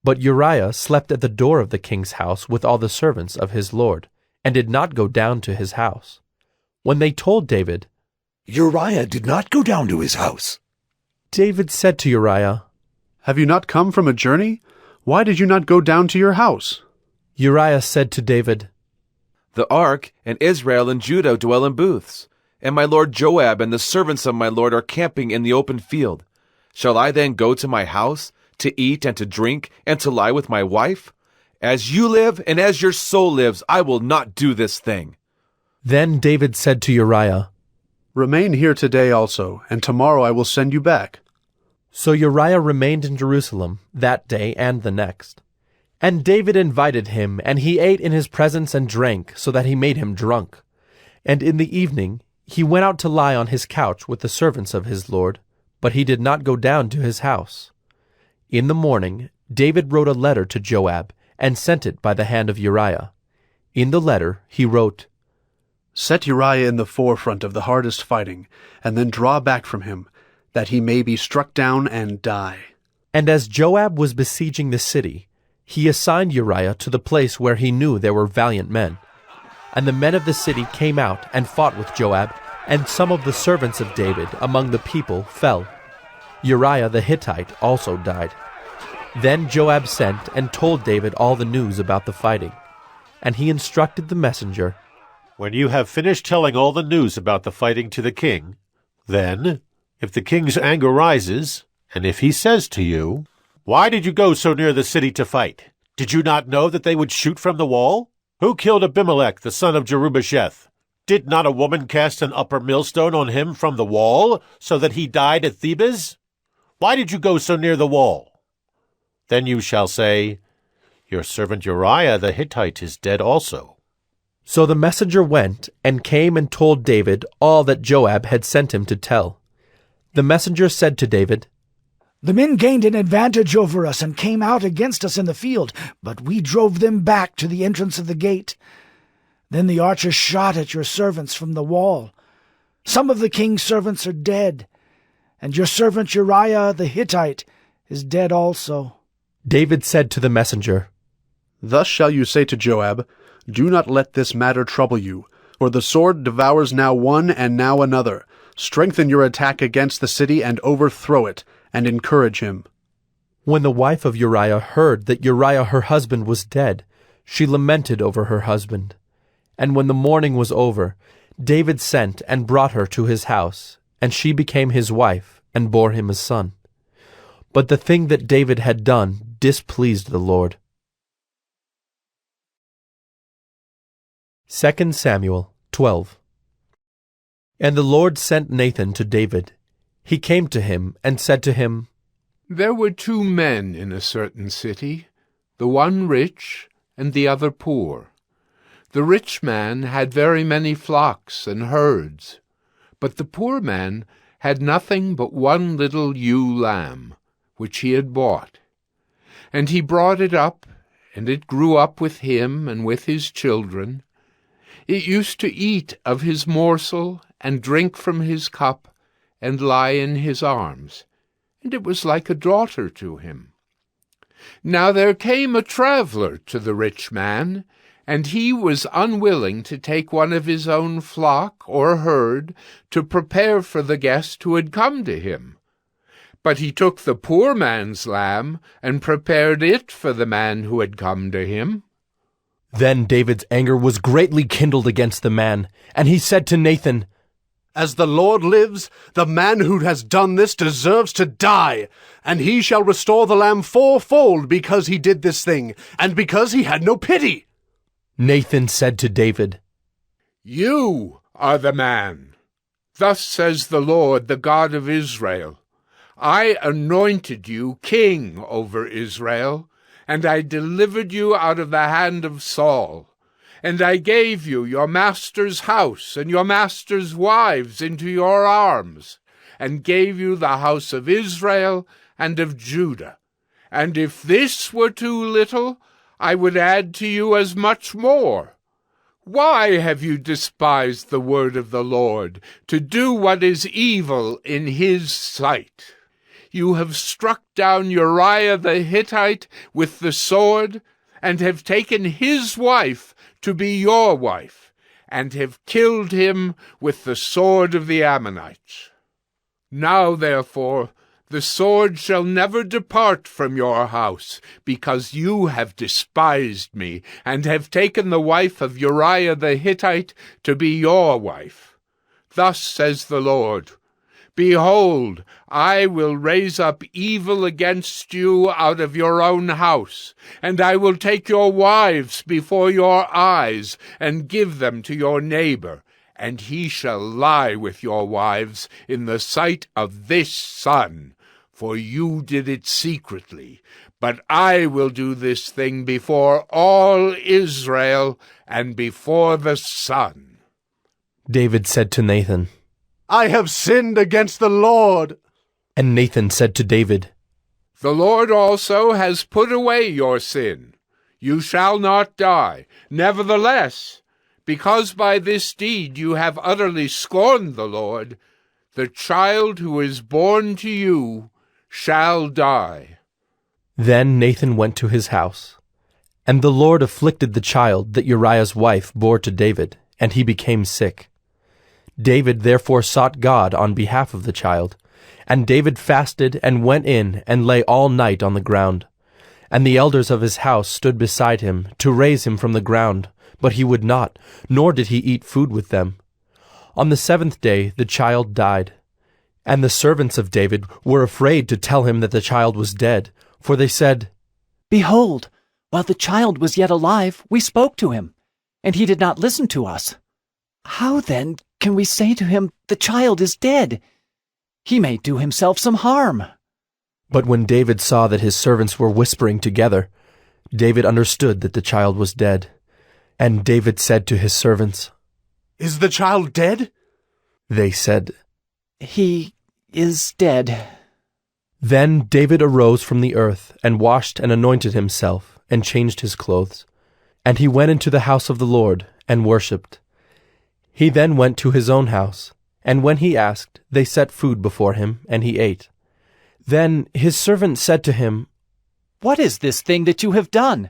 But Uriah slept at the door of the king's house with all the servants of his lord, and did not go down to his house. When they told David, Uriah did not go down to his house, David said to Uriah, Have you not come from a journey? Why did you not go down to your house? Uriah said to David, The ark and Israel and Judah dwell in booths, and my lord Joab and the servants of my lord are camping in the open field. Shall I then go to my house, to eat and to drink, and to lie with my wife? As you live and as your soul lives, I will not do this thing. Then David said to Uriah, Remain here today also, and tomorrow I will send you back. So Uriah remained in Jerusalem that day and the next. And David invited him, and he ate in his presence and drank, so that he made him drunk. And in the evening he went out to lie on his couch with the servants of his lord, but he did not go down to his house. In the morning David wrote a letter to Joab, and sent it by the hand of Uriah. In the letter he wrote, Set Uriah in the forefront of the hardest fighting, and then draw back from him, that he may be struck down and die. And as Joab was besieging the city, he assigned Uriah to the place where he knew there were valiant men. And the men of the city came out and fought with Joab, and some of the servants of David among the people fell. Uriah the Hittite also died. Then Joab sent and told David all the news about the fighting. And he instructed the messenger, When you have finished telling all the news about the fighting to the king, then, if the king's anger rises, and if he says to you, Why did you go so near the city to fight? Did you not know that they would shoot from the wall? Who killed Abimelech, the son of Jerubasheth? Did not a woman cast an upper millstone on him from the wall, so that he died at Thebez? Why did you go so near the wall? Then you shall say, Your servant Uriah the Hittite is dead also. So the messenger went and came and told David all that Joab had sent him to tell. The messenger said to David, The men gained an advantage over us and came out against us in the field, but we drove them back to the entrance of the gate. Then the archers shot at your servants from the wall. Some of the king's servants are dead, and your servant Uriah the Hittite is dead also. David said to the messenger, Thus shall you say to Joab, Do not let this matter trouble you, for the sword devours now one and now another. Strengthen your attack against the city and overthrow it, and encourage him. When the wife of Uriah heard that Uriah her husband was dead, she lamented over her husband. And when the mourning was over, David sent and brought her to his house, and she became his wife, and bore him a son. But the thing that David had done displeased the Lord. 2 Samuel 12. And the Lord sent Nathan to David. He came to him and said to him, There were 2 men in a certain city, the one rich and the other poor. The rich man had very many flocks and herds, But the poor man had nothing but one little ewe lamb, which he had bought. And he brought it up, and it grew up with him and with his children. It used to eat of his morsel, and drink from his cup, and lie in his arms, and it was like a daughter to him. Now there came a traveller to the rich man, and he was unwilling to take one of his own flock or herd to prepare for the guest who had come to him. But he took the poor man's lamb and prepared it for the man who had come to him. Then David's anger was greatly kindled against the man, and he said to Nathan, As the Lord lives, the man who has done this deserves to die, and he shall restore the lamb fourfold because he did this thing, and because he had no pity. Nathan said to David, You are the man. Thus says the Lord, the God of Israel. I anointed you king over Israel, and I delivered you out of the hand of Saul. And I gave you your master's house and your master's wives into your arms, and gave you the house of Israel and of Judah. And if this were too little, I would add to you as much more. Why have you despised the word of the Lord, to do what is evil in his sight? You have struck down Uriah the Hittite with the sword, and have taken his wife to be your wife, and have killed him with the sword of the Ammonites. Now, therefore, the sword shall never depart from your house, because you have despised me, and have taken the wife of Uriah the Hittite to be your wife. Thus says the Lord, Behold, I will raise up evil against you out of your own house, and I will take your wives before your eyes, and give them to your neighbor, and he shall lie with your wives in the sight of this sun, for you did it secretly. But I will do this thing before all Israel, and before the sun. David said to Nathan, I have sinned against the Lord. And Nathan said to David, The Lord also has put away your sin. You shall not die. Nevertheless, because by this deed you have utterly scorned the Lord, the child who is born to you shall die. Then Nathan went to his house. And the Lord afflicted the child that Uriah's wife bore to David, and he became sick. David therefore sought God on behalf of the child, and David fasted and went in and lay all night on the ground. And the elders of his house stood beside him to raise him from the ground, but he would not, nor did he eat food with them. On the 7th day the child died. And the servants of David were afraid to tell him that the child was dead, for they said, Behold, while the child was yet alive, we spoke to him, and he did not listen to us. How then can we say to him, The child is dead? He may do himself some harm. But when David saw that his servants were whispering together, David understood that the child was dead. And David said to his servants, Is the child dead? They said, He is dead. Then David arose from the earth, and washed and anointed himself, and changed his clothes. And he went into the house of the Lord, and worshipped. He then went to his own house, and when he asked, they set food before him, and he ate. Then his servant said to him, What is this thing that you have done?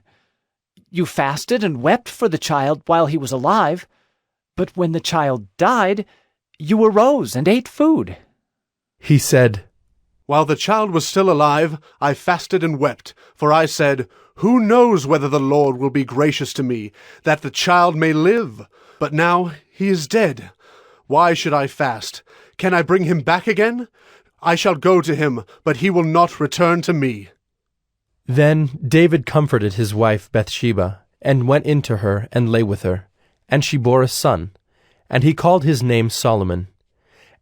You fasted and wept for the child while he was alive, but when the child died, you arose and ate food. He said, While the child was still alive, I fasted and wept, for I said, Who knows whether the Lord will be gracious to me, that the child may live? But now he is dead. Why should I fast? Can I bring him back again? I shall go to him, but he will not return to me. Then David comforted his wife Bathsheba, and went in to her, and lay with her. And she bore a son, and he called his name Solomon.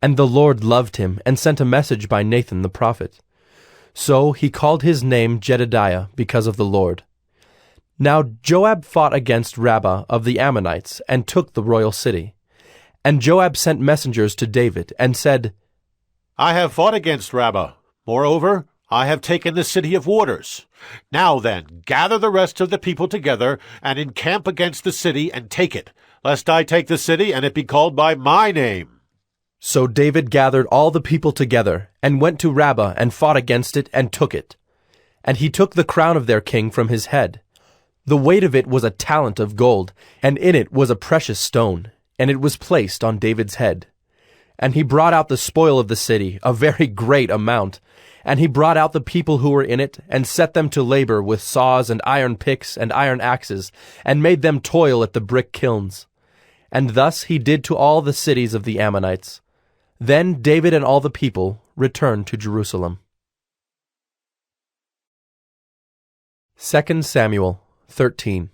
And the Lord loved him, and sent a message by Nathan the prophet. So he called his name Jedidiah, because of the Lord. Now Joab fought against Rabbah of the Ammonites, and took the royal city. And Joab sent messengers to David and said, I have fought against Rabbah. Moreover, I have taken the city of waters. Now then, gather the rest of the people together, and encamp against the city, and take it, lest I take the city, and it be called by my name. So David gathered all the people together, and went to Rabbah, and fought against it, and took it. And he took the crown of their king from his head. The weight of it was a talent of gold, and in it was a precious stone, and it was placed on David's head. And he brought out the spoil of the city, a very great amount. And he brought out the people who were in it, and set them to labor with saws and iron picks and iron axes, and made them toil at the brick kilns. And thus he did to all the cities of the Ammonites. Then David and all the people returned to Jerusalem. 2 Samuel 13.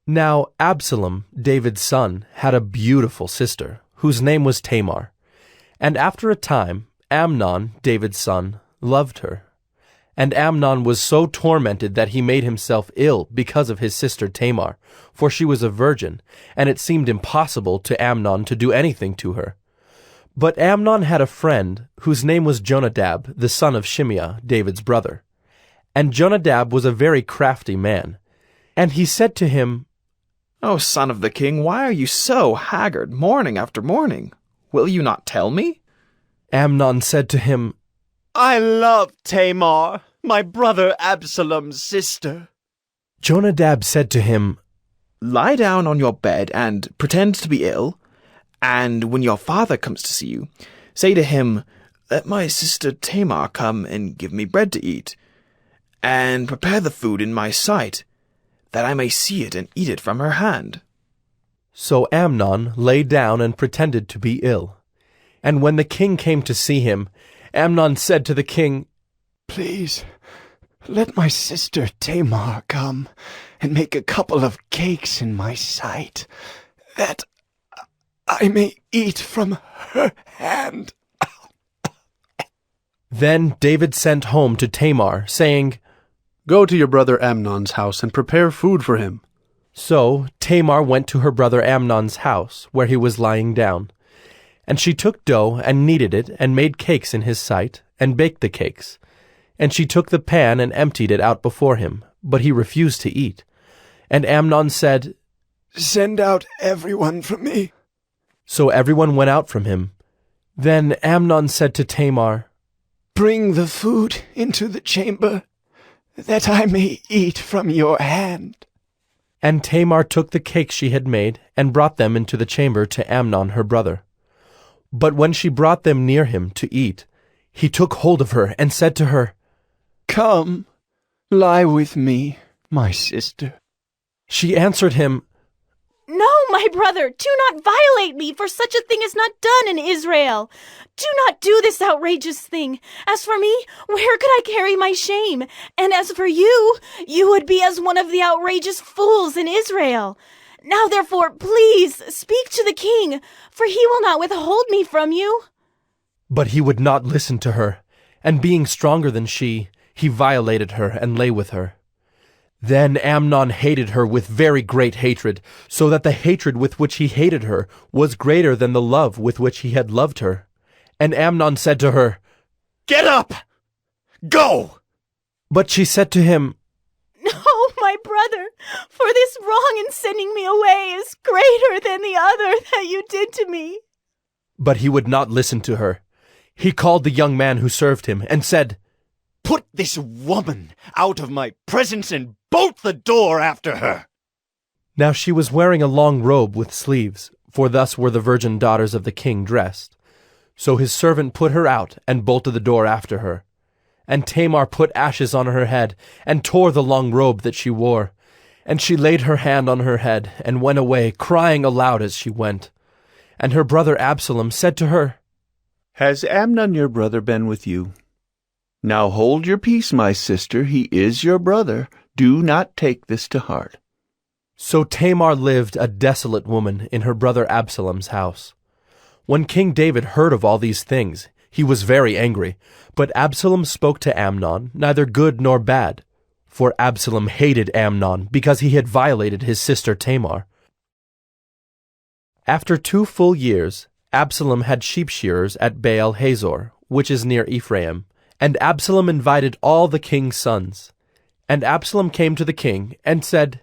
Now Absalom, David's son, had a beautiful sister, whose name was Tamar. And after a time, Amnon, David's son, loved her. And Amnon was so tormented that he made himself ill because of his sister Tamar, for she was a virgin, and it seemed impossible to Amnon to do anything to her. But Amnon had a friend, whose name was Jonadab, the son of Shimeah, David's brother. And Jonadab was a very crafty man. And he said to him, O son of the king, why are you so haggard morning after morning? Will you not tell me? Amnon said to him, I love Tamar, my brother Absalom's sister. Jonadab said to him, Lie down on your bed and pretend to be ill, and when your father comes to see you, say to him, Let my sister Tamar come and give me bread to eat, and prepare the food in my sight, that I may see it and eat it from her hand. So Amnon lay down and pretended to be ill. And when the king came to see him, Amnon said to the king, Please, let my sister Tamar come and make a couple of cakes in my sight, that I may eat from her hand. Then David sent home to Tamar, saying, Go to your brother Amnon's house and prepare food for him. So Tamar went to her brother Amnon's house, where he was lying down. And she took dough and kneaded it, and made cakes in his sight, and baked the cakes. And she took the pan and emptied it out before him, but he refused to eat. And Amnon said, Send out everyone from me. So everyone went out from him. Then Amnon said to Tamar, Bring the food into the chamber, that I may eat from your hand. And Tamar took the cakes she had made, and brought them into the chamber to Amnon her brother. But when she brought them near him to eat, he took hold of her and said to her, Come, lie with me, my sister. She answered him, No, my brother, do not violate me, for such a thing is not done in Israel. Do not do this outrageous thing. As for me, where could I carry my shame? And as for you, you would be as one of the outrageous fools in Israel. Now therefore, please, speak to the king, for he will not withhold me from you. But he would not listen to her, and being stronger than she, he violated her and lay with her. Then Amnon hated her with very great hatred, so that the hatred with which he hated her was greater than the love with which he had loved her. And Amnon said to her, Get up! Go! But she said to him, No, my brother, for this wrong in sending me away is greater than the other that you did to me. But he would not listen to her. He called the young man who served him, and said, Put this woman out of my presence and bolt the door after her. Now she was wearing a long robe with sleeves, for thus were the virgin daughters of the king dressed. So his servant put her out, and bolted the door after her. And Tamar put ashes on her head, and tore the long robe that she wore. And she laid her hand on her head, and went away, crying aloud as she went. And her brother Absalom said to her, Has Amnon your brother been with you? Now hold your peace, my sister, he is your brother. Do not take this to heart. So Tamar lived a desolate woman in her brother Absalom's house. When King David heard of all these things, he was very angry. But Absalom spoke to Amnon, neither good nor bad. For Absalom hated Amnon, because he had violated his sister Tamar. After 2 full years, Absalom had sheep shearers at Baal Hazor, which is near Ephraim, and Absalom invited all the king's sons. And Absalom came to the king and said,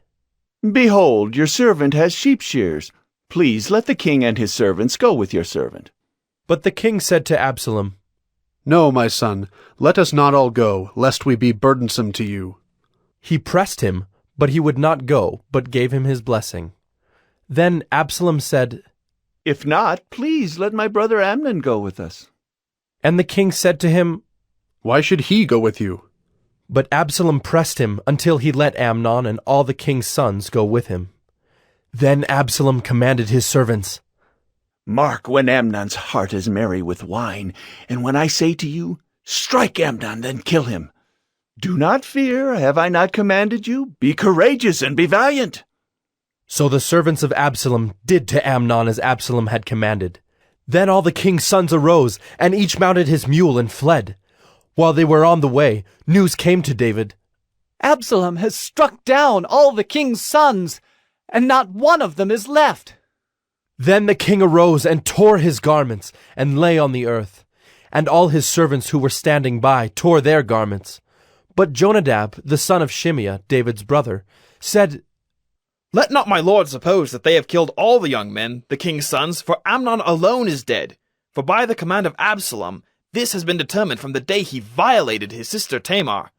Behold, your servant has sheep shears. Please let the king and his servants go with your servant. But the king said to Absalom, No, my son, let us not all go, lest we be burdensome to you. He pressed him, but he would not go, but gave him his blessing. Then Absalom said, If not, please let my brother Amnon go with us. And the king said to him, Why should he go with you? But Absalom pressed him until he let Amnon and all the king's sons go with him. Then Absalom commanded his servants, Mark when Amnon's heart is merry with wine, and when I say to you, Strike Amnon, then kill him. Do not fear, have I not commanded you? Be courageous and be valiant. So the servants of Absalom did to Amnon as Absalom had commanded. Then all the king's sons arose, and each mounted his mule and fled. While they were on the way, news came to David. Absalom has struck down all the king's sons, and not one of them is left. Then the king arose and tore his garments, and lay on the earth. And all his servants who were standing by tore their garments. But Jonadab, the son of Shimeah, David's brother, said, Let not my lord suppose that they have killed all the young men, the king's sons, for Amnon alone is dead. For by the command of Absalom, this has been determined from the day he violated his sister Tamar.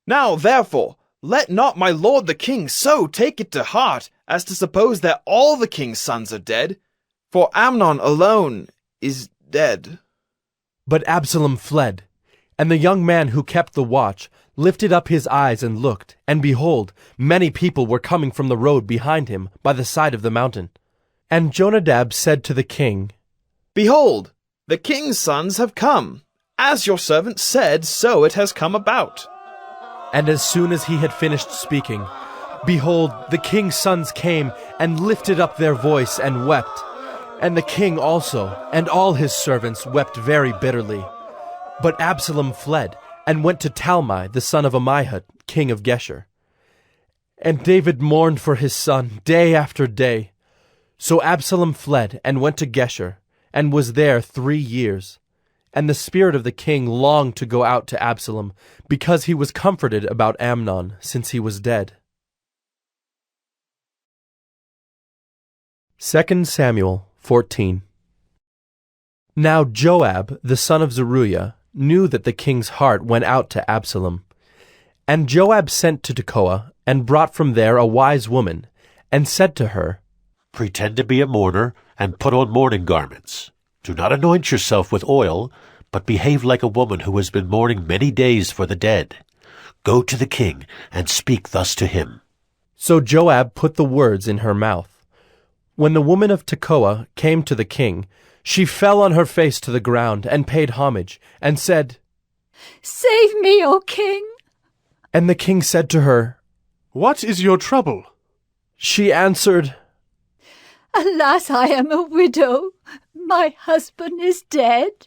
Now, therefore, let not my lord the king so take it to heart as to suppose that all the king's sons are dead, for Amnon alone is dead. But Absalom fled, and the young man who kept the watch lifted up his eyes and looked, and behold, many people were coming from the road behind him by the side of the mountain. And Jonadab said to the king, Behold, the king's sons have come. As your servant said, so it has come about. And as soon as he had finished speaking, behold, the king's sons came and lifted up their voice and wept. And the king also, and all his servants, wept very bitterly. But Absalom fled, and went to Talmai, the son of Ammihud, king of Geshur. And David mourned for his son day after day. So Absalom fled, and went to Geshur, and was there 3 years. And the spirit of the king longed to go out to Absalom, because he was comforted about Amnon, since he was dead. 2 Samuel 14. Now Joab, the son of Zeruiah, knew that the king's heart went out to Absalom. And Joab sent to Tekoa, and brought from there a wise woman, and said to her, Pretend to be a mourner, and put on mourning garments. Do not anoint yourself with oil, but behave like a woman who has been mourning many days for the dead. Go to the king, and speak thus to him. So Joab put the words in her mouth. When the woman of Tekoa came to the king, she fell on her face to the ground, and paid homage, and said, Save me, O king! And the king said to her, What is your trouble? She answered, Alas, I am a widow. My husband is dead.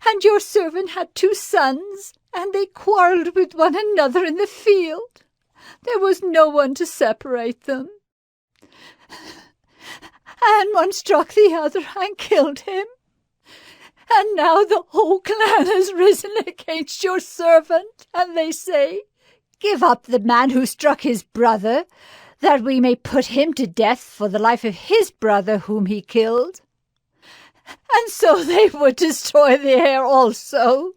And your servant had 2 sons, and they quarreled with one another in the field. There was no one to separate them. And one struck the other and killed him. And now the whole clan has risen against your servant, and they say, Give up the man who struck his brother, that we may put him to death for the life of his brother whom he killed. And so they would destroy the heir also.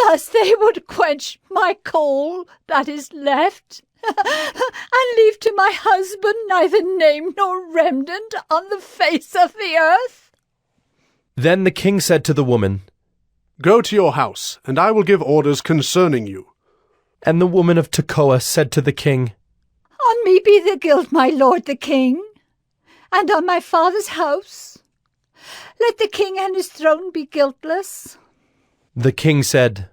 Thus they would quench my coal that is left, and leave to my husband neither name nor remnant on the face of the earth. Then the king said to the woman, Go to your house, and I will give orders concerning you. And the woman of Tekoa said to the king, On me be the guilt, my lord the king, and on my father's house. Let the king and his throne be guiltless. The king said,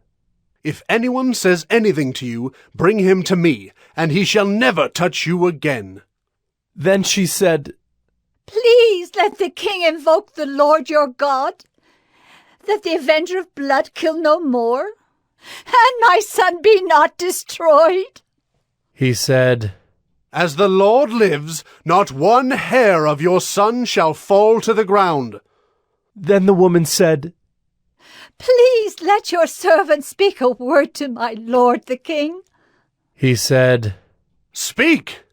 If anyone says anything to you, bring him to me, and he shall never touch you again. Then she said, Please let the king invoke the Lord your God, that the avenger of blood kill no more, and my son be not destroyed. He said, As the Lord lives, not one hair of your son shall fall to the ground. Then the woman said, Please let your servant speak a word to my lord the king. He said, Speak.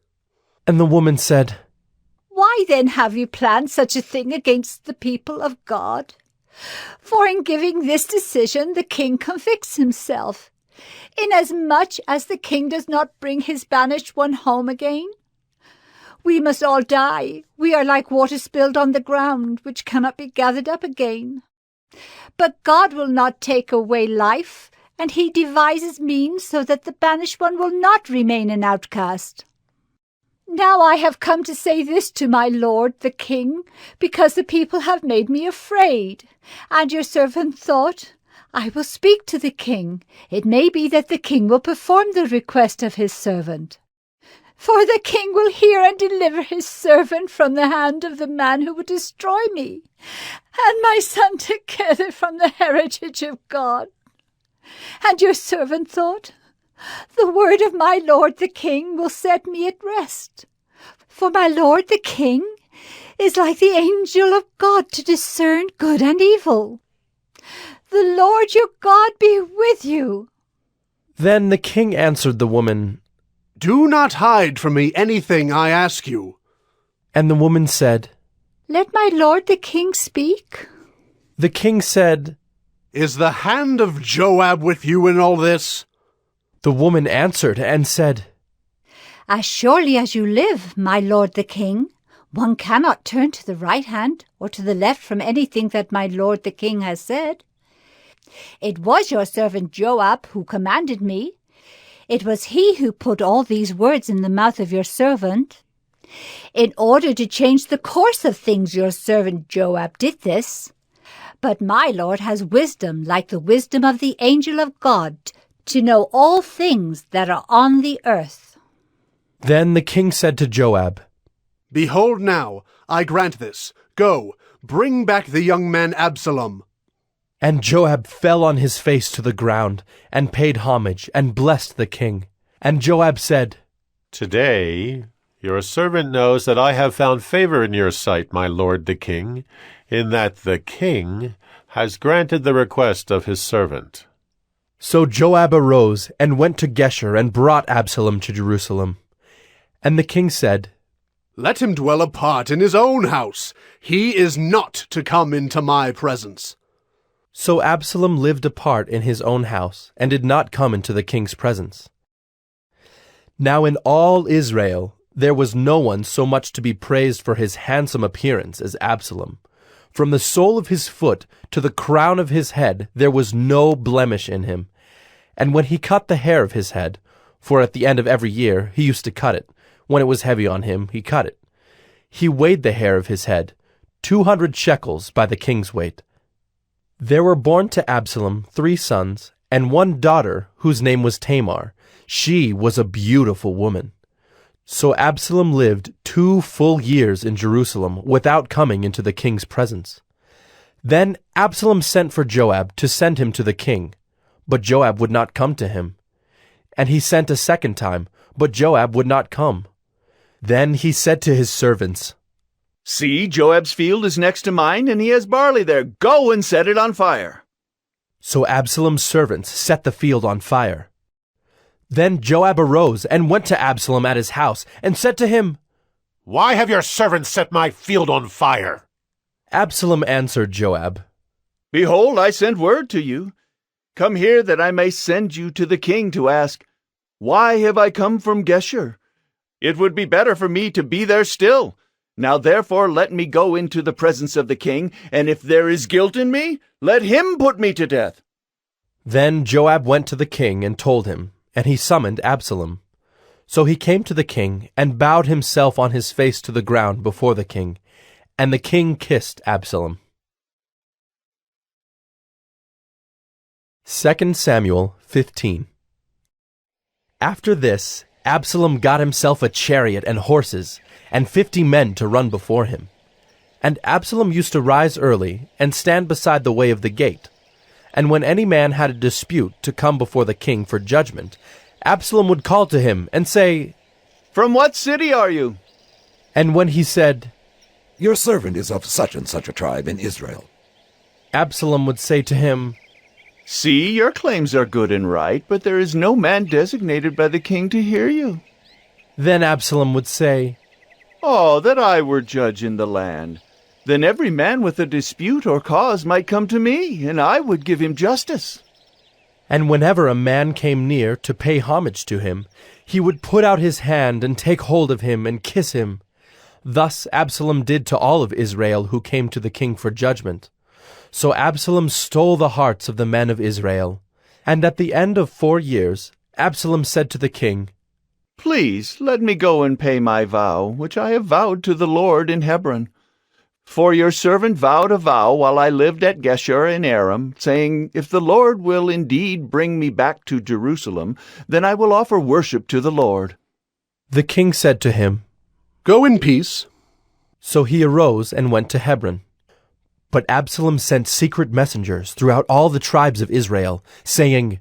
And the woman said, Why then have you planned such a thing against the people of God? For in giving this decision the king convicts himself, inasmuch as the king does not bring his banished one home again. We must all die. We are like water spilled on the ground, which cannot be gathered up again. But God will not take away life, and he devises means so that the banished one will not remain an outcast. Now I have come to say this to my lord the king, because the people have made me afraid. And your servant thought, I will speak to the king. It may be that the king will perform the request of his servant. For the king will hear and deliver his servant from the hand of the man who would destroy me, and my son together from the heritage of God. And your servant thought, the word of my lord the king will set me at rest. For my lord the king is like the angel of God to discern good and evil. The Lord your God be with you. Then the king answered the woman, Do not hide from me anything I ask you. And the woman said, Let my lord the king speak. The king said, Is the hand of Joab with you in all this? The woman answered and said, As surely as you live, my lord the king, one cannot turn to the right hand or to the left from anything that my lord the king has said. It was your servant Joab who commanded me. It was he who put all these words in the mouth of your servant. In order to change the course of things, your servant Joab did this. But my lord has wisdom like the wisdom of the angel of God, to know all things that are on the earth. Then the king said to Joab, Behold now, I grant this. Go, bring back the young man Absalom. And Joab fell on his face to the ground, and paid homage, and blessed the king. And Joab said, Today your servant knows that I have found favor in your sight, my lord the king, in that the king has granted the request of his servant. So Joab arose and went to Geshur and brought Absalom to Jerusalem. And the king said, Let him dwell apart in his own house. He is not to come into my presence. So Absalom lived apart in his own house, and did not come into the king's presence. Now in all Israel there was no one so much to be praised for his handsome appearance as Absalom. From the sole of his foot to the crown of his head there was no blemish in him. And when he cut the hair of his head, for at the end of every year he used to cut it, when it was heavy on him he cut it. He weighed the hair of his head, 200 shekels by the king's weight. There were born to Absalom 3 sons, and 1 daughter, whose name was Tamar. She was a beautiful woman. So Absalom lived 2 full years in Jerusalem without coming into the king's presence. Then Absalom sent for Joab to send him to the king, but Joab would not come to him. And he sent a second time, but Joab would not come. Then he said to his servants, See, Joab's field is next to mine, and he has barley there. Go and set it on fire. So Absalom's servants set the field on fire. Then Joab arose and went to Absalom at his house, and said to him, Why have your servants set my field on fire? Absalom answered Joab, Behold, I sent word to you. Come here that I may send you to the king to ask, Why have I come from Geshur? It would be better for me to be there still. Now therefore let me go into the presence of the king, and if there is guilt in me, let him put me to death. Then Joab went to the king and told him, and he summoned Absalom. So he came to the king, and bowed himself on his face to the ground before the king, and the king kissed Absalom. 2 Samuel 15. After this, Absalom got himself a chariot and horses, and 50 men to run before him. And Absalom used to rise early, and stand beside the way of the gate. And when any man had a dispute to come before the king for judgment, Absalom would call to him, and say, From what city are you? And when he said, Your servant is of such and such a tribe in Israel, Absalom would say to him, See, your claims are good and right, but there is no man designated by the king to hear you. Then Absalom would say, Oh, that I were judge in the land! Then every man with a dispute or cause might come to me, and I would give him justice. And whenever a man came near to pay homage to him, he would put out his hand and take hold of him and kiss him. Thus Absalom did to all of Israel who came to the king for judgment. So Absalom stole the hearts of the men of Israel. And at the end of 4 years, Absalom said to the king, Please let me go and pay my vow, which I have vowed to the Lord in Hebron. For your servant vowed a vow while I lived at Geshur in Aram, saying, If the Lord will indeed bring me back to Jerusalem, then I will offer worship to the Lord. The king said to him, Go in peace. So he arose and went to Hebron. But Absalom sent secret messengers throughout all the tribes of Israel, saying,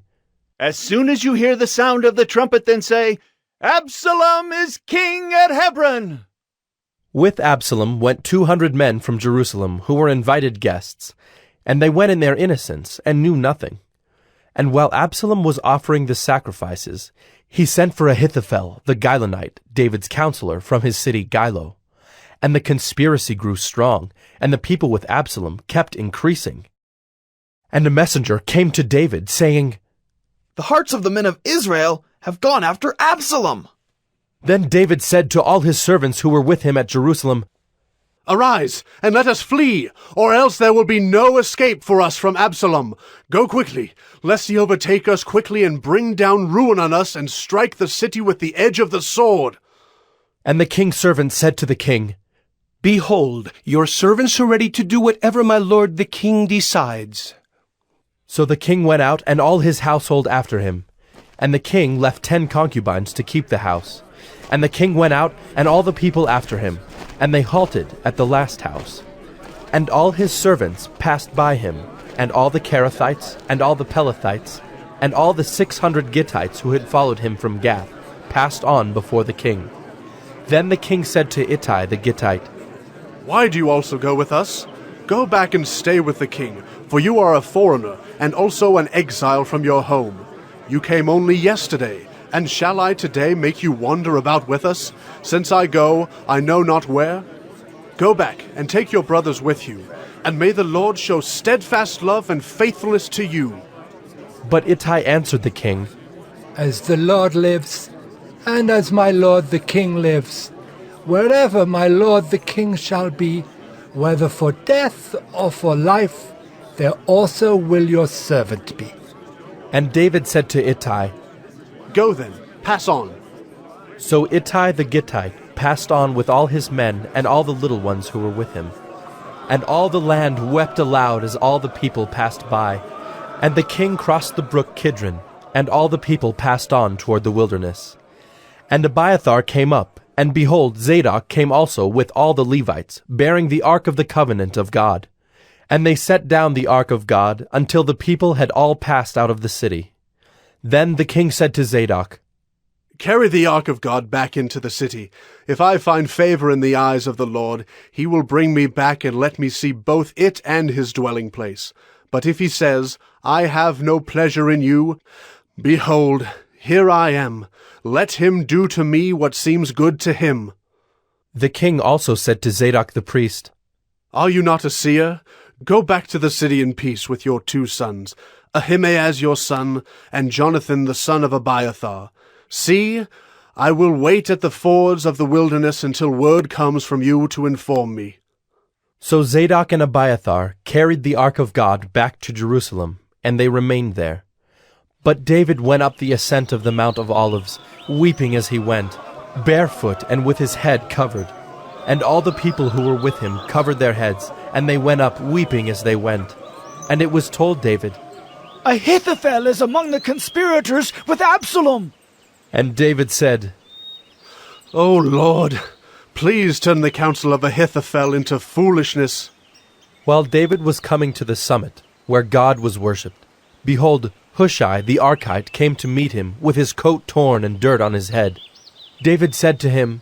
As soon as you hear the sound of the trumpet, then say, Absalom is king at Hebron. With Absalom went 200 men from Jerusalem who were invited guests, and they went in their innocence and knew nothing. And while Absalom was offering the sacrifices, he sent for Ahithophel the Gilonite, David's counselor, from his city Gilo. And the conspiracy grew strong, and the people with Absalom kept increasing. And a messenger came to David, saying, The hearts of the men of Israel have gone after Absalom. Then David said to all his servants who were with him at Jerusalem, Arise, and let us flee, or else there will be no escape for us from Absalom. Go quickly, lest he overtake us quickly and bring down ruin on us and strike the city with the edge of the sword. And the king's servant said to the king, Behold, your servants are ready to do whatever my lord the king decides. So the king went out, and all his household after him. And the king left 10 concubines to keep the house. And the king went out, and all the people after him, and they halted at the last house. And all his servants passed by him, and all the Kerethites, and all the Pelethites, and all the 600 Gittites who had followed him from Gath, passed on before the king. Then the king said to Ittai the Gittite, Why do you also go with us? Go back and stay with the king, for you are a foreigner, and also an exile from your home. You came only yesterday, and shall I today make you wander about with us? Since I go, I know not where. Go back and take your brothers with you, and may the Lord show steadfast love and faithfulness to you. But Ittai answered the king, As the Lord lives, and as my lord the king lives, wherever my lord the king shall be, whether for death or for life, there also will your servant be. And David said to Ittai, Go then, pass on. So Ittai the Gittite passed on with all his men and all the little ones who were with him. And all the land wept aloud as all the people passed by. And the king crossed the brook Kidron, and all the people passed on toward the wilderness. And Abiathar came up, and behold, Zadok came also with all the Levites, bearing the ark of the covenant of God. And they set down the ark of God until the people had all passed out of the city. Then the king said to Zadok, Carry the ark of God back into the city. If I find favor in the eyes of the Lord, he will bring me back and let me see both it and his dwelling place. But if he says, I have no pleasure in you, behold, here I am. Let him do to me what seems good to him. The king also said to Zadok the priest, Are you not a seer? Go back to the city in peace with your 2 sons, Ahimaaz your son, and Jonathan the son of Abiathar. See, I will wait at the fords of the wilderness until word comes from you to inform me. So Zadok and Abiathar carried the ark of God back to Jerusalem, and they remained there. But David went up the ascent of the Mount of Olives, weeping as he went, barefoot and with his head covered. And all the people who were with him covered their heads, and they went up weeping as they went. And it was told David, Ahithophel is among the conspirators with Absalom. And David said, O Lord, please turn the counsel of Ahithophel into foolishness. While David was coming to the summit, where God was worshipped, behold, Hushai the Archite came to meet him with his coat torn and dirt on his head. David said to him,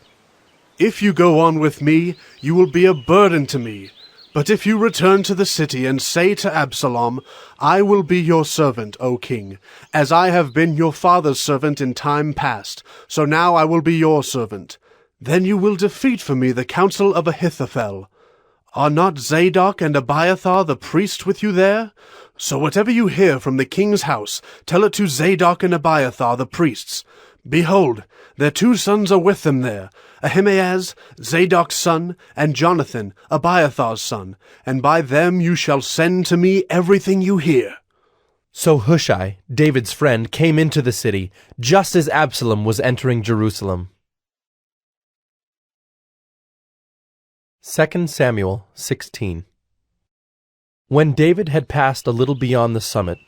"If you go on with me, you will be a burden to me. But if you return to the city and say to Absalom, 'I will be your servant, O king, as I have been your father's servant in time past, so now I will be your servant,' then you will defeat for me the counsel of Ahithophel. Are not Zadok and Abiathar the priest with you there? So whatever you hear from the king's house, tell it to Zadok and Abiathar the priests. Behold, their 2 sons are with them there, Ahimaaz, Zadok's son, and Jonathan, Abiathar's son, and by them you shall send to me everything you hear." So Hushai, David's friend, came into the city, just as Absalom was entering Jerusalem. 2 Samuel 16. When David had passed a little beyond the summit,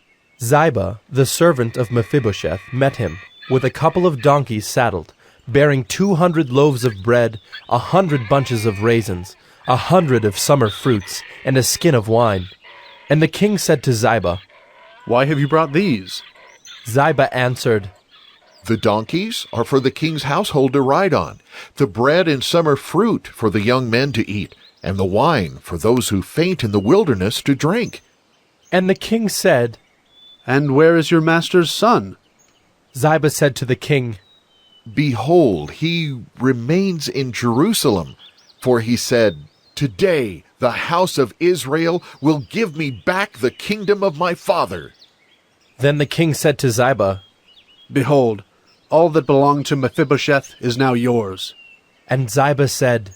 Ziba, the servant of Mephibosheth, met him, with a couple of donkeys saddled, bearing 200 loaves of bread, 100 bunches of raisins, 100 of summer fruits, and a skin of wine. And the king said to Ziba, "Why have you brought these?" Ziba answered, "The donkeys are for the king's household to ride on, the bread and summer fruit for the young men to eat, and the wine for those who faint in the wilderness to drink." And the king said, "And where is your master's son?" Ziba said to the king, "Behold, he remains in Jerusalem, for he said, 'Today the house of Israel will give me back the kingdom of my father.'" Then the king said to Ziba, "Behold, all that belonged to Mephibosheth is now yours." And Ziba said,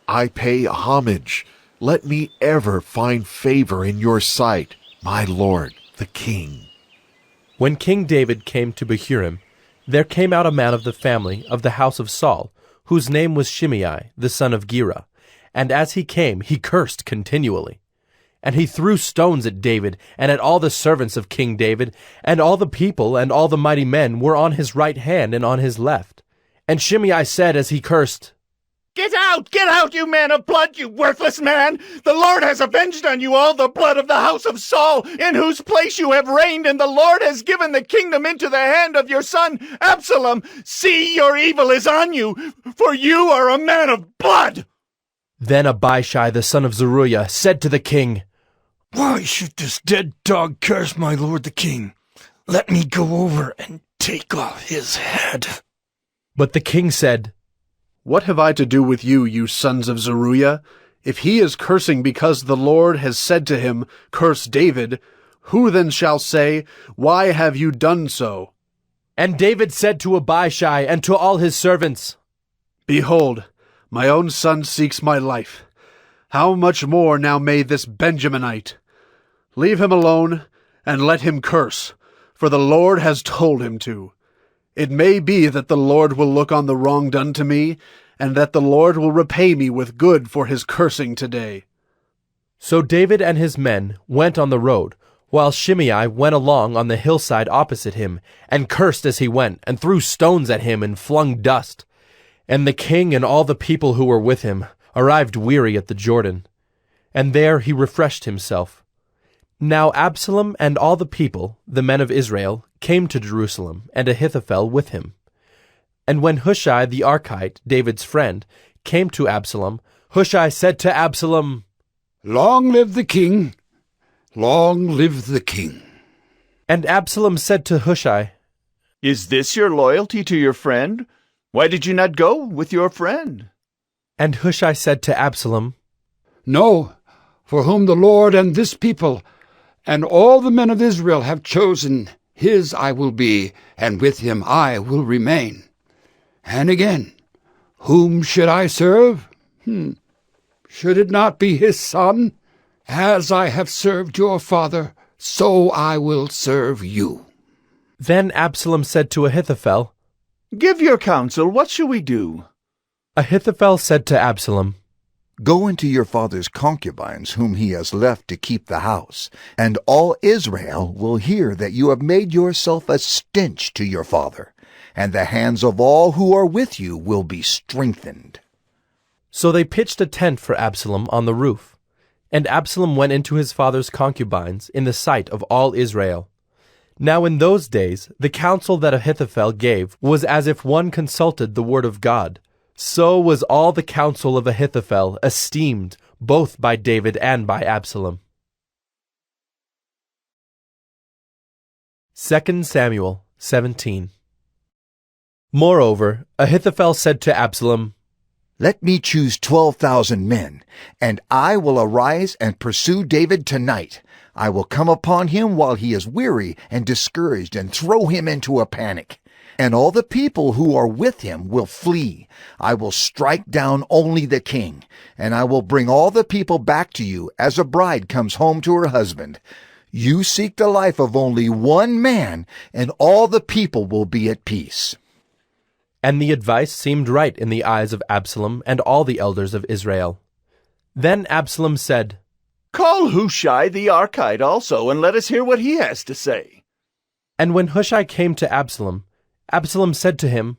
"I pay homage. Let me ever find favor in your sight, my lord, the king." When King David came to Bahurim, there came out a man of the family of the house of Saul, whose name was Shimei, the son of Gera. And as he came, he cursed continually. And he threw stones at David, and at all the servants of King David, and all the people and all the mighty men were on his right hand and on his left. And Shimei said as he cursed, Get out, you man of blood, you worthless man! The Lord has avenged on you all the blood of the house of Saul, in whose place you have reigned, and the Lord has given the kingdom into the hand of your son Absalom. See, your evil is on you, for you are a man of blood! Then Abishai the son of Zeruiah said to the king, Why should this dead dog curse my lord the king? Let me go over and take off his head. But the king said, What have I to do with you, you sons of Zeruiah? If he is cursing because the Lord has said to him, Curse David, who then shall say, Why have you done so? And David said to Abishai and to all his servants, Behold, my own son seeks my life. How much more now may this Benjaminite? Leave him alone, and let him curse, for the Lord has told him to. It may be that the Lord will look on the wrong done to me, and that the Lord will repay me with good for his cursing today. So David and his men went on the road, while Shimei went along on the hillside opposite him, and cursed as he went, and threw stones at him and flung dust. And the king and all the people who were with him arrived weary at the Jordan, and there he refreshed himself. Now Absalom and all the people, the men of Israel, came to Jerusalem, and Ahithophel with him. And when Hushai the Archite, David's friend, came to Absalom, Hushai said to Absalom, Long live the king! Long live the king! And Absalom said to Hushai, Is this your loyalty to your friend? Why did you not go with your friend? And Hushai said to Absalom, No, for whom the Lord and this people and all the men of Israel have chosen, his I will be, and with him I will remain. And again, whom should I serve? Should it not be his son? As I have served your father, so I will serve you. Then Absalom said to Ahithophel, Give your counsel, what shall we do? Ahithophel said to Absalom, Go into your father's concubines, whom he has left to keep the house, and all Israel will hear that you have made yourself a stench to your father, and the hands of all who are with you will be strengthened. So they pitched a tent for Absalom on the roof, and Absalom went into his father's concubines in the sight of all Israel. Now in those days the counsel that Ahithophel gave was as if one consulted the word of God. So was all the counsel of Ahithophel esteemed both by David and by Absalom. 2 Samuel 17. Moreover, Ahithophel said to Absalom, "Let me choose 12,000 men, and I will arise and pursue David tonight. I will come upon him while he is weary and discouraged and throw him into a panic. And all the people who are with him will flee. I will strike down only the king, and I will bring all the people back to you as a bride comes home to her husband. You seek the life of only one man, and all the people will be at peace." And the advice seemed right in the eyes of Absalom and all the elders of Israel. Then Absalom said, "Call Hushai the Archite also, and let us hear what he has to say." And when Hushai came to Absalom, Absalom said to him,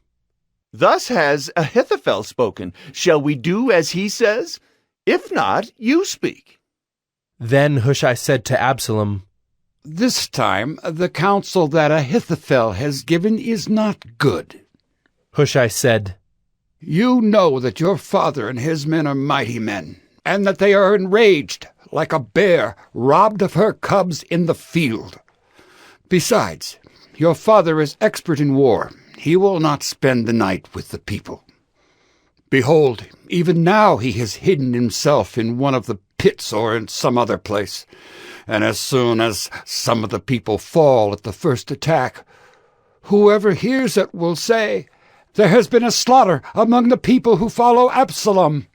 "Thus has Ahithophel spoken. Shall we do as he says? If not, you speak." Then Hushai said to Absalom, "This time the counsel that Ahithophel has given is not good." Hushai said, "You know that your father and his men are mighty men, and that they are enraged like a bear robbed of her cubs in the field. Besides, your father is expert in war. He will not spend the night with the people. Behold, even now he has hidden himself in one of the pits or in some other place. And as soon as some of the people fall at the first attack, whoever hears it will say, 'There has been a slaughter among the people who follow Absalom.'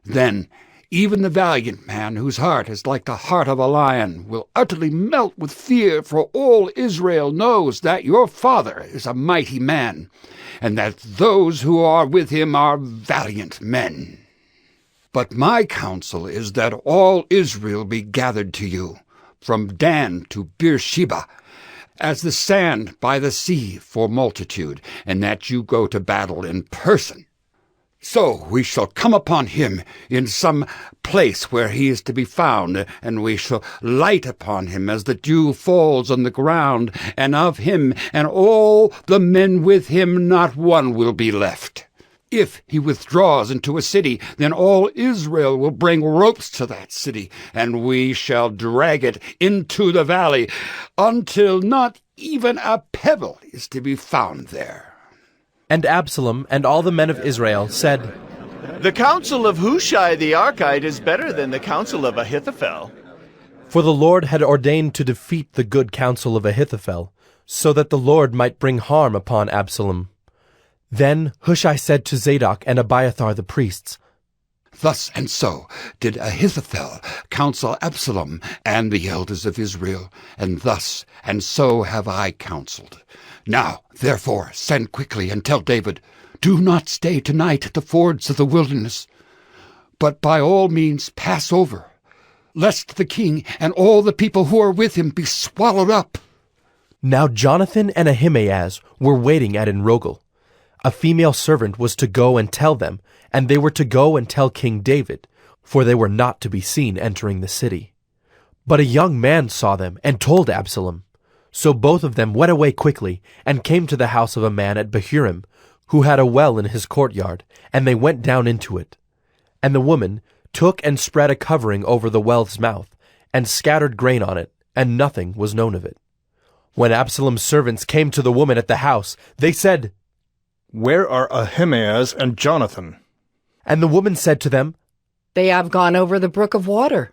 Then even the valiant man whose heart is like the heart of a lion will utterly melt with fear, for all Israel knows that your father is a mighty man, and that those who are with him are valiant men. But my counsel is that all Israel be gathered to you, from Dan to Beersheba, as the sand by the sea for multitude, and that you go to battle in person. So we shall come upon him in some place where he is to be found, and we shall light upon him as the dew falls on the ground, and of him and all the men with him not one will be left. If he withdraws into a city, then all Israel will bring ropes to that city, and we shall drag it into the valley until not even a pebble is to be found there." And Absalom and all the men of Israel said, "The counsel of Hushai the Archite is better than the counsel of Ahithophel." For the Lord had ordained to defeat the good counsel of Ahithophel, so that the Lord might bring harm upon Absalom. Then Hushai said to Zadok and Abiathar the priests, "Thus and so did Ahithophel counsel Absalom and the elders of Israel, and thus and so have I counseled. Now, therefore, send quickly and tell David, 'Do not stay tonight at the fords of the wilderness, but by all means pass over, lest the king and all the people who are with him be swallowed up.'" Now Jonathan and Ahimaaz were waiting at Enrogel. A female servant was to go and tell them, and they were to go and tell King David, for they were not to be seen entering the city. But a young man saw them and told Absalom. So both of them went away quickly and came to the house of a man at Bahurim, who had a well in his courtyard, and they went down into it. And the woman took and spread a covering over the well's mouth, and scattered grain on it, and nothing was known of it. When Absalom's servants came to the woman at the house, they said, "Where are Ahimaaz and Jonathan?" And the woman said to them, "They have gone over the brook of water."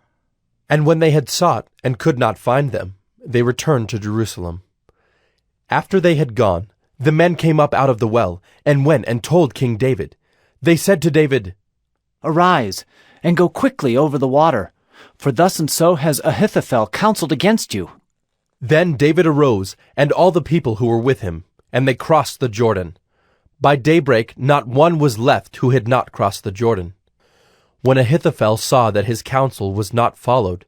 And when they had sought and could not find them, they returned to Jerusalem. After they had gone, the men came up out of the well, and went and told King David. They said to David, "Arise, and go quickly over the water, for thus and so has Ahithophel counseled against you." Then David arose, and all the people who were with him, and they crossed the Jordan. By daybreak not one was left who had not crossed the Jordan. When Ahithophel saw that his counsel was not followed,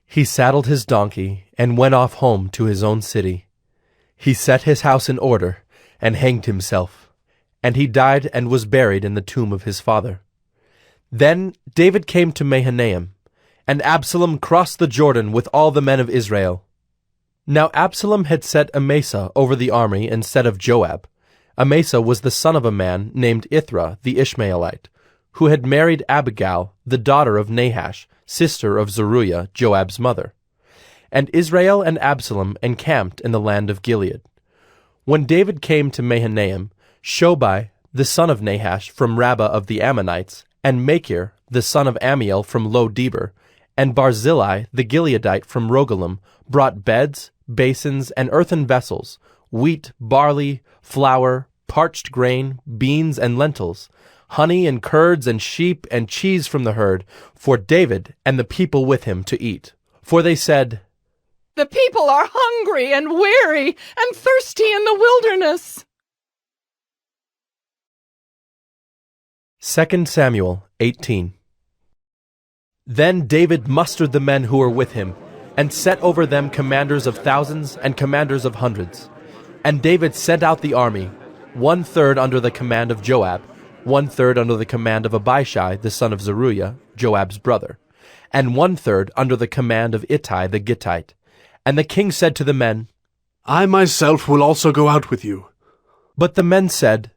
he saddled his donkey and went off home to his own city. He set his house in order and hanged himself, and he died and was buried in the tomb of his father. Then David came to Mahanaim, and Absalom crossed the Jordan with all the men of Israel. Now Absalom had set Amasa over the army instead of Joab. Amasa was the son of a man named Ithra the Ishmaelite, who had married Abigail, the daughter of Nahash, sister of Zeruiah, Joab's mother. And Israel and Absalom encamped in the land of Gilead. When David came to Mahanaim, Shobai, the son of Nahash from Rabbah of the Ammonites, and Machir, the son of Ammiel from Lo-debar, and Barzillai, the Gileadite from Rogelim, brought beds, basins, and earthen vessels, wheat, barley, flour, parched grain, beans, and lentils, honey and curds and sheep and cheese from the herd, for David and the people with him to eat. For they said, "The people are hungry and weary and thirsty in the wilderness." 2 Samuel 18. Then David mustered the men who were with him, and set over them commanders of thousands and commanders of hundreds. And David sent out the army, 1/3 under the command of Joab, 1/3 under the command of Abishai the son of Zeruiah, Joab's brother, and 1/3 under the command of Ittai the Gittite. And the king said to the men, "I myself will also go out with you." But the men said,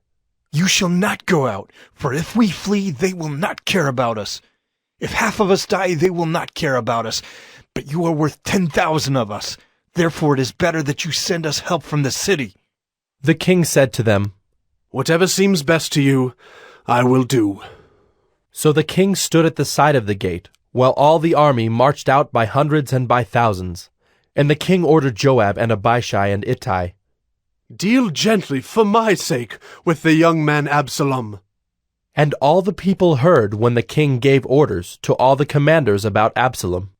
"You shall not go out, for if we flee, they will not care about us. If half of us die, they will not care about us. But you are worth 10,000 of us. Therefore it is better that you send us help from the city." The king said to them, "Whatever seems best to you, I will do." So the king stood at the side of the gate, while all the army marched out by hundreds and by thousands. And the king ordered Joab and Abishai and Ittai, "Deal gently, for my sake, with the young man Absalom." And all the people heard when the king gave orders to all the commanders about Absalom.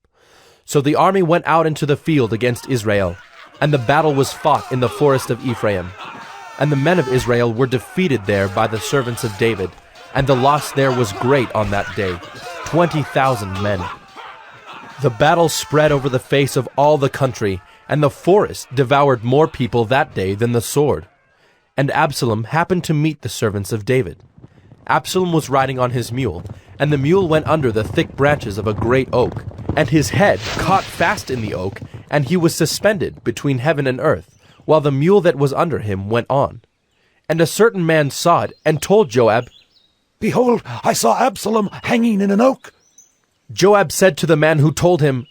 So the army went out into the field against Israel, and the battle was fought in the forest of Ephraim. And the men of Israel were defeated there by the servants of David, and the loss there was great on that day, 20,000 men. The battle spread over the face of all the country, and the forest devoured more people that day than the sword. And Absalom happened to meet the servants of David. Absalom was riding on his mule, and the mule went under the thick branches of a great oak, and his head caught fast in the oak, and he was suspended between heaven and earth, while the mule that was under him went on. And a certain man saw it, and told Joab, "Behold, I saw Absalom hanging in an oak." Joab said to the man who told him,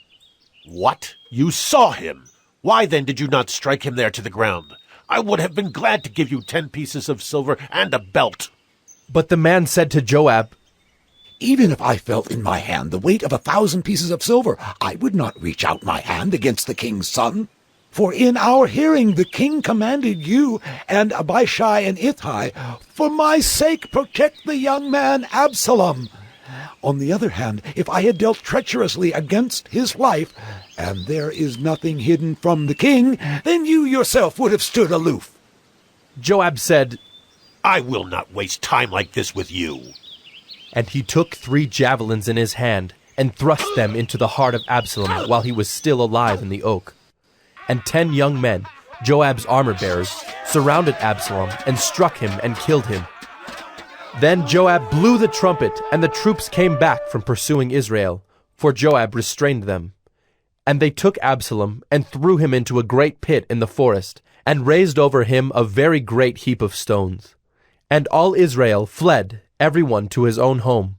"What? You saw him? Why then did you not strike him there to the ground? I would have been glad to give you 10 pieces of silver and a belt." But the man said to Joab, "Even if I felt in my hand the weight of 1,000 pieces of silver, I would not reach out my hand against the king's son. For in our hearing the king commanded you and Abishai and Ittai, for my sake protect the young man Absalom. On the other hand, if I had dealt treacherously against his life, and there is nothing hidden from the king, then you yourself would have stood aloof." Joab said, "I will not waste time like this with you." And he took 3 javelins in his hand, and thrust them into the heart of Absalom while he was still alive in the oak. And 10 young men, Joab's armor-bearers, surrounded Absalom and struck him and killed him. Then Joab blew the trumpet, and the troops came back from pursuing Israel, for Joab restrained them. And they took Absalom and threw him into a great pit in the forest, and raised over him a very great heap of stones. And all Israel fled, every one to his own home.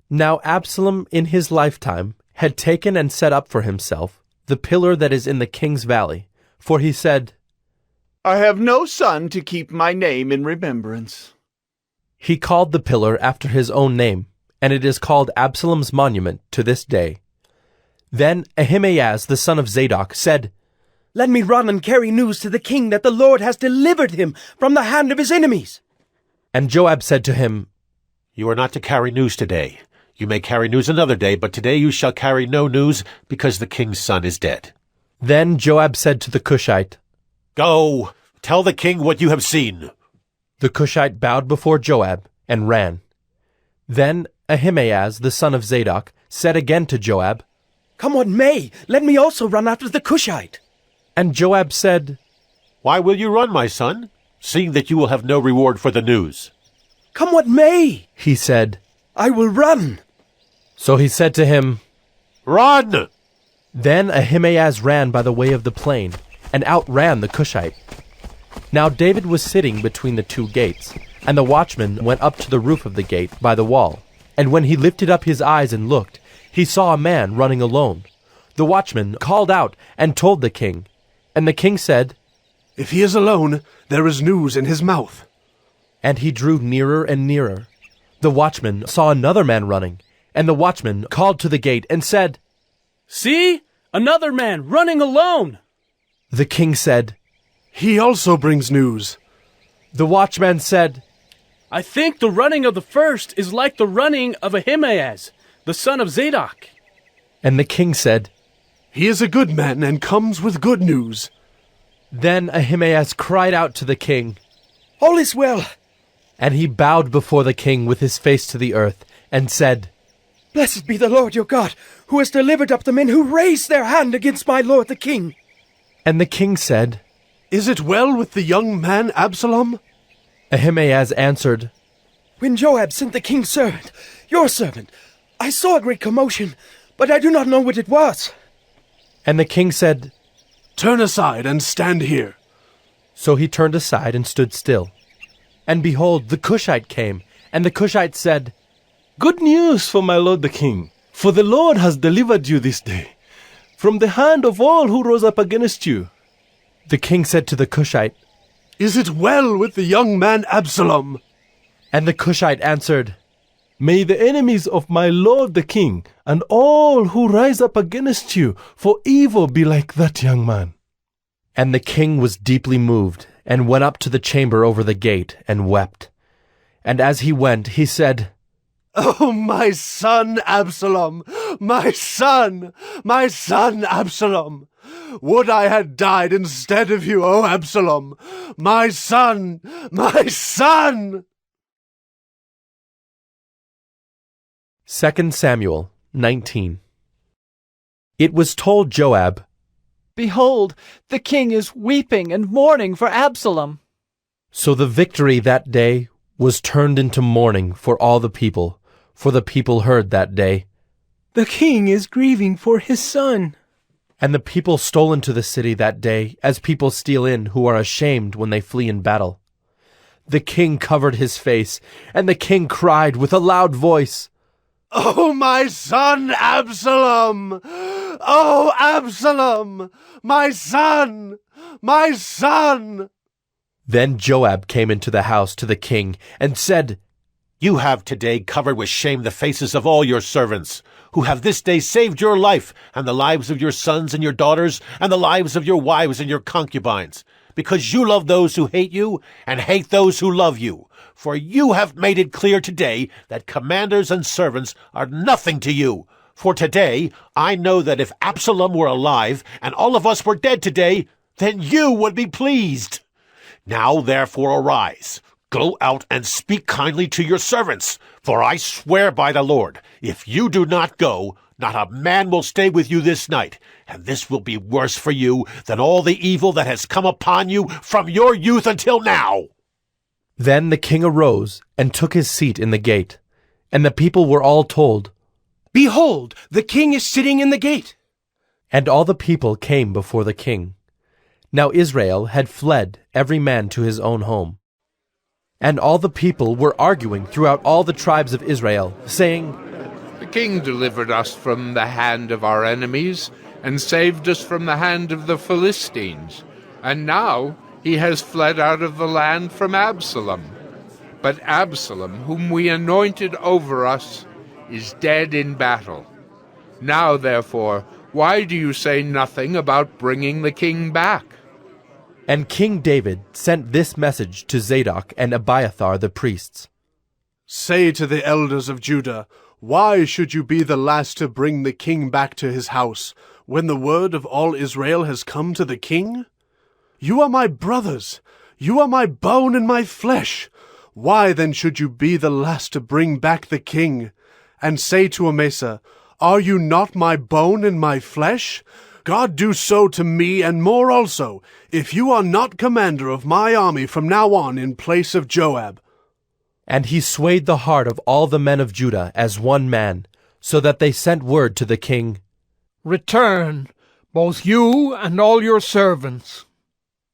Now Absalom in his lifetime had taken and set up for himself the pillar that is in the king's valley, for he said, "I have no son to keep my name in remembrance." He called the pillar after his own name, and it is called Absalom's monument to this day. Then Ahimaaz the son of Zadok said, "Let me run and carry news to the king that the Lord has delivered him from the hand of his enemies." And Joab said to him, "You are not to carry news today. You may carry news another day, but today you shall carry no news, because the king's son is dead." Then Joab said to the Cushite, "Go, tell the king what you have seen." The Cushite bowed before Joab and ran. Then Ahimaaz the son of Zadok said again to Joab, "Come what may, let me also run after the Cushite." And Joab said, "Why will you run, my son, seeing that you will have no reward for the news?" "Come what may," he said, "I will run." So he said to him, "Run!" Then Ahimaaz ran by the way of the plain, and outran the Cushite. Now David was sitting between the two gates, and the watchman went up to the roof of the gate by the wall. And when he lifted up his eyes and looked, he saw a man running alone. The watchman called out and told the king. And the king said, "If he is alone, there is news in his mouth." And he drew nearer and nearer. The watchman saw another man running, and the watchman called to the gate and said, "See, another man running alone." The king said, "He also brings news." The watchman said, "I think the running of the first is like the running of Ahimaaz, the son of Zadok." And the king said, "He is a good man and comes with good news." Then Ahimaaz cried out to the king, "All is well." And he bowed before the king with his face to the earth, and said, "Blessed be the Lord your God, who has delivered up the men who raised their hand against my lord the king." And the king said, "Is it well with the young man Absalom?" Ahimaaz answered, "When Joab sent the king's servant, your servant, I saw a great commotion, but I do not know what it was." And the king said, "Turn aside and stand here." So he turned aside and stood still. And behold, the Cushite came, and the Cushite said, "Good news for my lord the king, for the Lord has delivered you this day from the hand of all who rose up against you." The king said to the Cushite, "Is it well with the young man Absalom?" And the Cushite answered, "May the enemies of my lord the king and all who rise up against you for evil be like that young man." And the king was deeply moved, and went up to the chamber over the gate, and wept. And as he went, he said, "Oh, my son Absalom, my son Absalom! Would I had died instead of you, O Absalom! My son, my son!" 2 Samuel 19. It was told Joab, "Behold, the king is weeping and mourning for Absalom." So the victory that day was turned into mourning for all the people, for the people heard that day, "The king is grieving for his son." And the people stole into the city that day, as people steal in who are ashamed when they flee in battle. The king covered his face, and the king cried with a loud voice, "Oh, my son Absalom! Oh, Absalom! My son! My son!" Then Joab came into the house to the king and said, "You have today covered with shame the faces of all your servants, who have this day saved your life, and the lives of your sons and your daughters, and the lives of your wives and your concubines, because you love those who hate you, and hate those who love you. For you have made it clear today that commanders and servants are nothing to you. For today I know that if Absalom were alive, and all of us were dead today, then you would be pleased. Now therefore arise, go out and speak kindly to your servants, for I swear by the Lord, if you do not go, not a man will stay with you this night, and this will be worse for you than all the evil that has come upon you from your youth until now." Then the king arose and took his seat in the gate, and the people were all told, "Behold, the king is sitting in the gate." And all the people came before the king. Now Israel had fled, every man to his own home. And all the people were arguing throughout all the tribes of Israel, saying, "The king delivered us from the hand of our enemies, and saved us from the hand of the Philistines. And now he has fled out of the land from Absalom. But Absalom, whom we anointed over us, is dead in battle. Now, therefore, why do you say nothing about bringing the king back?" And King David sent this message to Zadok and Abiathar the priests. "Say to the elders of Judah, why should you be the last to bring the king back to his house, when the word of all Israel has come to the king? You are my brothers, you are my bone and my flesh. Why then should you be the last to bring back the king? And say to Amasa, are you not my bone and my flesh? God do so to me and more also, if you are not commander of my army from now on in place of Joab." And he swayed the heart of all the men of Judah as one man, so that they sent word to the king, Return, both you and all your servants.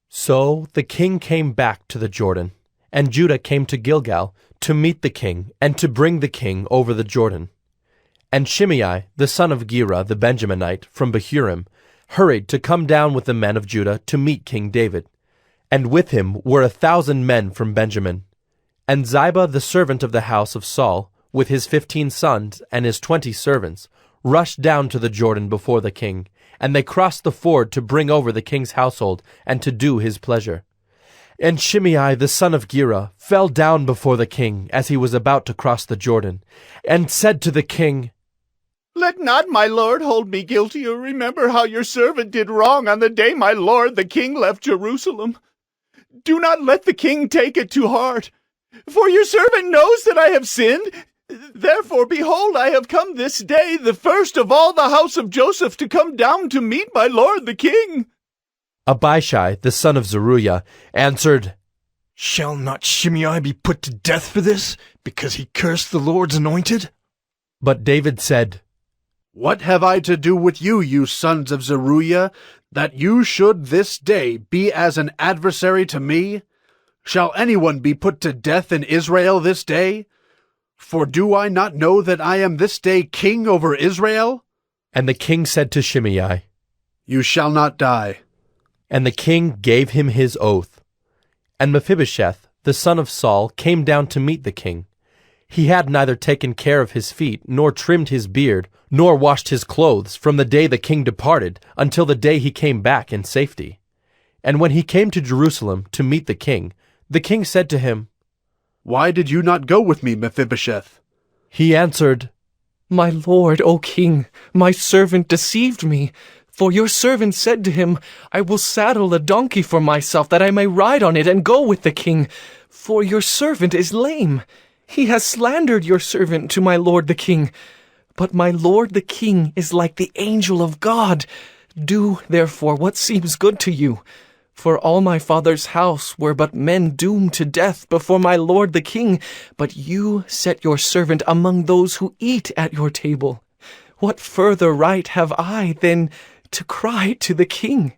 So the king came back to the Jordan, and Judah came to Gilgal to meet the king and to bring the king over the Jordan. And Shimei, the son of Gera the Benjaminite from Bahurim, hurried to come down with the men of Judah to meet King David. And with him were 1,000 men from Benjamin. And Ziba the servant of the house of Saul, with his 15 sons and his 20 servants, rushed down to the Jordan before the king, and they crossed the ford to bring over the king's household and to do his pleasure. And Shimei the son of Gera fell down before the king as he was about to cross the Jordan, and said to the king, Let not my lord hold me guilty, or remember how your servant did wrong on the day my lord the king left Jerusalem. Do not let the king take it to heart, for your servant knows that I have sinned. Therefore, behold, I have come this day, the first of all the house of Joseph, to come down to meet my lord the king. Abishai the son of Zeruiah answered, Shall not Shimei be put to death for this, because he cursed the Lord's anointed? But David said, What have I to do with you, you sons of Zeruiah, that you should this day be as an adversary to me? Shall anyone be put to death in Israel this day? For do I not know that I am this day king over Israel? And the king said to Shimei, You shall not die. And the king gave him his oath. And Mephibosheth, the son of Saul, came down to meet the king. He had neither taken care of his feet, nor trimmed his beard, nor washed his clothes, from the day the king departed until the day he came back in safety. And when he came to Jerusalem to meet the king said to him, Why did you not go with me, Mephibosheth? He answered, My lord, O king, my servant deceived me. For your servant said to him, I will saddle a donkey for myself, that I may ride on it and go with the king. For your servant is lame. He has slandered your servant to my lord the king. But my lord the king is like the angel of God. Do, therefore, what seems good to you. For all my father's house were but men doomed to death before my lord the king. But you set your servant among those who eat at your table. What further right have I than to cry to the king?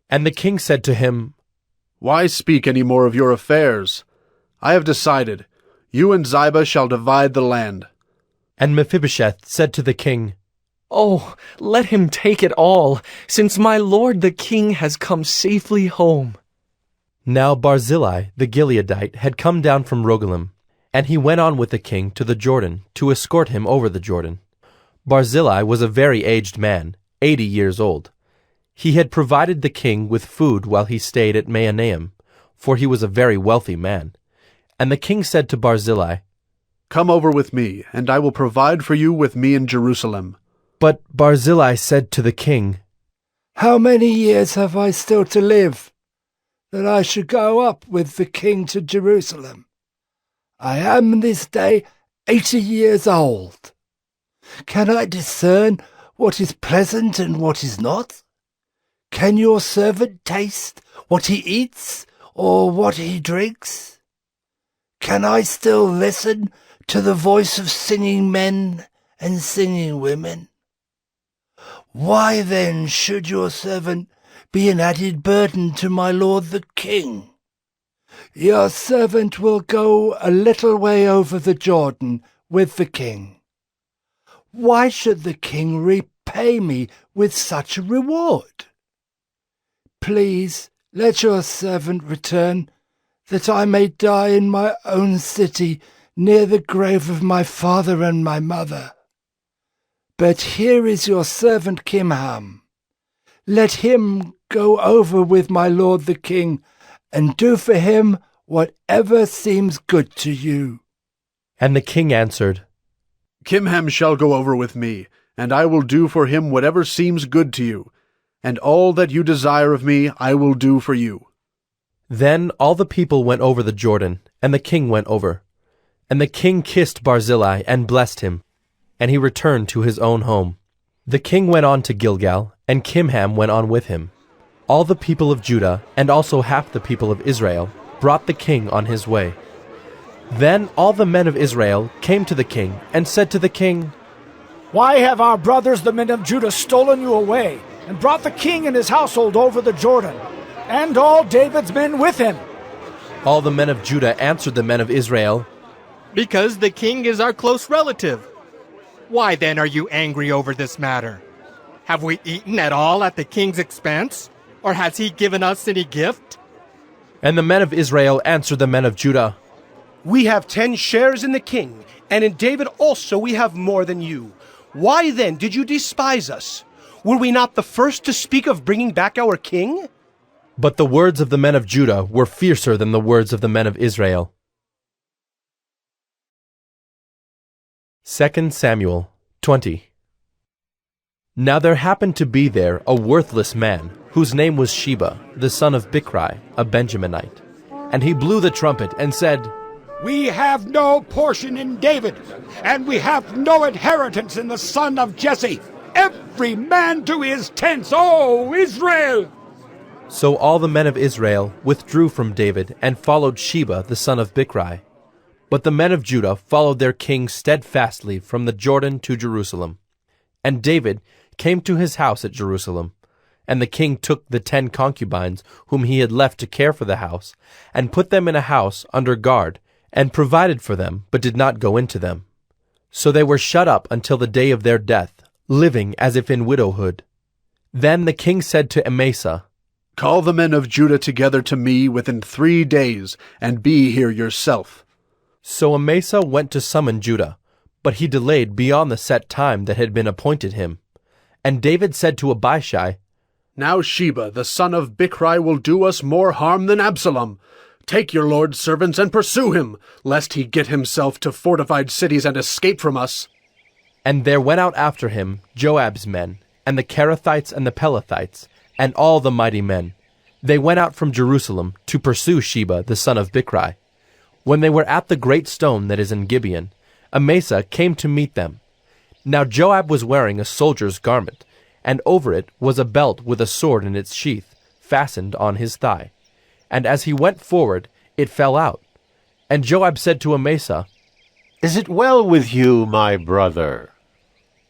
And the king said to him, Why speak any more of your affairs? I have decided. You and Ziba shall divide the land. And Mephibosheth said to the king, Oh, let him take it all, since my lord the king has come safely home. Now Barzillai the Gileadite had come down from Rogelim, and he went on with the king to the Jordan to escort him over the Jordan. Barzillai was a very aged man, 80 years old. He had provided the king with food while he stayed at Mahanaim, for he was a very wealthy man. And the king said to Barzillai, Come over with me, and I will provide for you with me in Jerusalem. But Barzillai said to the king, How many years have I still to live, that I should go up with the king to Jerusalem? I am this day 80 years old. Can I discern what is pleasant and what is not? Can your servant taste what he eats or what he drinks? Can I still listen to the voice of singing men and singing women? Why then should your servant be an added burden to my lord the king? Your servant will go a little way over the Jordan with the king. Why should the king repay me with such a reward? Please let your servant return, that I may die in my own city near the grave of my father and my mother. But here is your servant Kimham. Let him go over with my lord the king, and do for him whatever seems good to you. And the king answered, Kimham shall go over with me, and I will do for him whatever seems good to you, and all that you desire of me I will do for you. Then all the people went over the Jordan, and the king went over. And the king kissed Barzillai and blessed him, and he returned to his own home. The king went on to Gilgal, and Kimham went on with him. All the people of Judah, and also half the people of Israel, brought the king on his way. Then all the men of Israel came to the king, and said to the king, Why have our brothers, the men of Judah, stolen you away, and brought the king and his household over the Jordan, and all David's men with him? All the men of Judah answered the men of Israel, Because the king is our close relative. Why then are you angry over this matter? Have we eaten at all at the king's expense? Or has he given us any gift? And the men of Israel answered the men of Judah, We have 10 shares in the king, and in David also we have more than you. Why then did you despise us? Were we not the first to speak of bringing back our king? But the words of the men of Judah were fiercer than the words of the men of Israel. 2 Samuel 20. Now there happened to be there a worthless man, whose name was Sheba, the son of Bichri, a Benjaminite. And he blew the trumpet and said, We have no portion in David, and we have no inheritance in the son of Jesse. Every man to his tents, O Israel! So all the men of Israel withdrew from David and followed Sheba the son of Bichri. But the men of Judah followed their king steadfastly from the Jordan to Jerusalem. And David came to his house at Jerusalem. And the king took the 10 concubines whom he had left to care for the house, and put them in a house under guard, and provided for them, but did not go into them. So they were shut up until the day of their death, living as if in widowhood. Then the king said to Amasa, Call the men of Judah together to me within 3 days, and be here yourself. So Amasa went to summon Judah, but he delayed beyond the set time that had been appointed him. And David said to Abishai, Now Sheba, the son of Bichri, will do us more harm than Absalom. Take your lord's servants and pursue him, lest he get himself to fortified cities and escape from us. And there went out after him Joab's men, and the Kerethites and the Pelethites, and all the mighty men. They went out from Jerusalem to pursue Sheba the son of Bichri. When they were at the great stone that is in Gibeon, Amasa came to meet them. Now Joab was wearing a soldier's garment, and over it was a belt with a sword in its sheath, fastened on his thigh. And as he went forward, it fell out. And Joab said to Amasa, Is it well with you, my brother?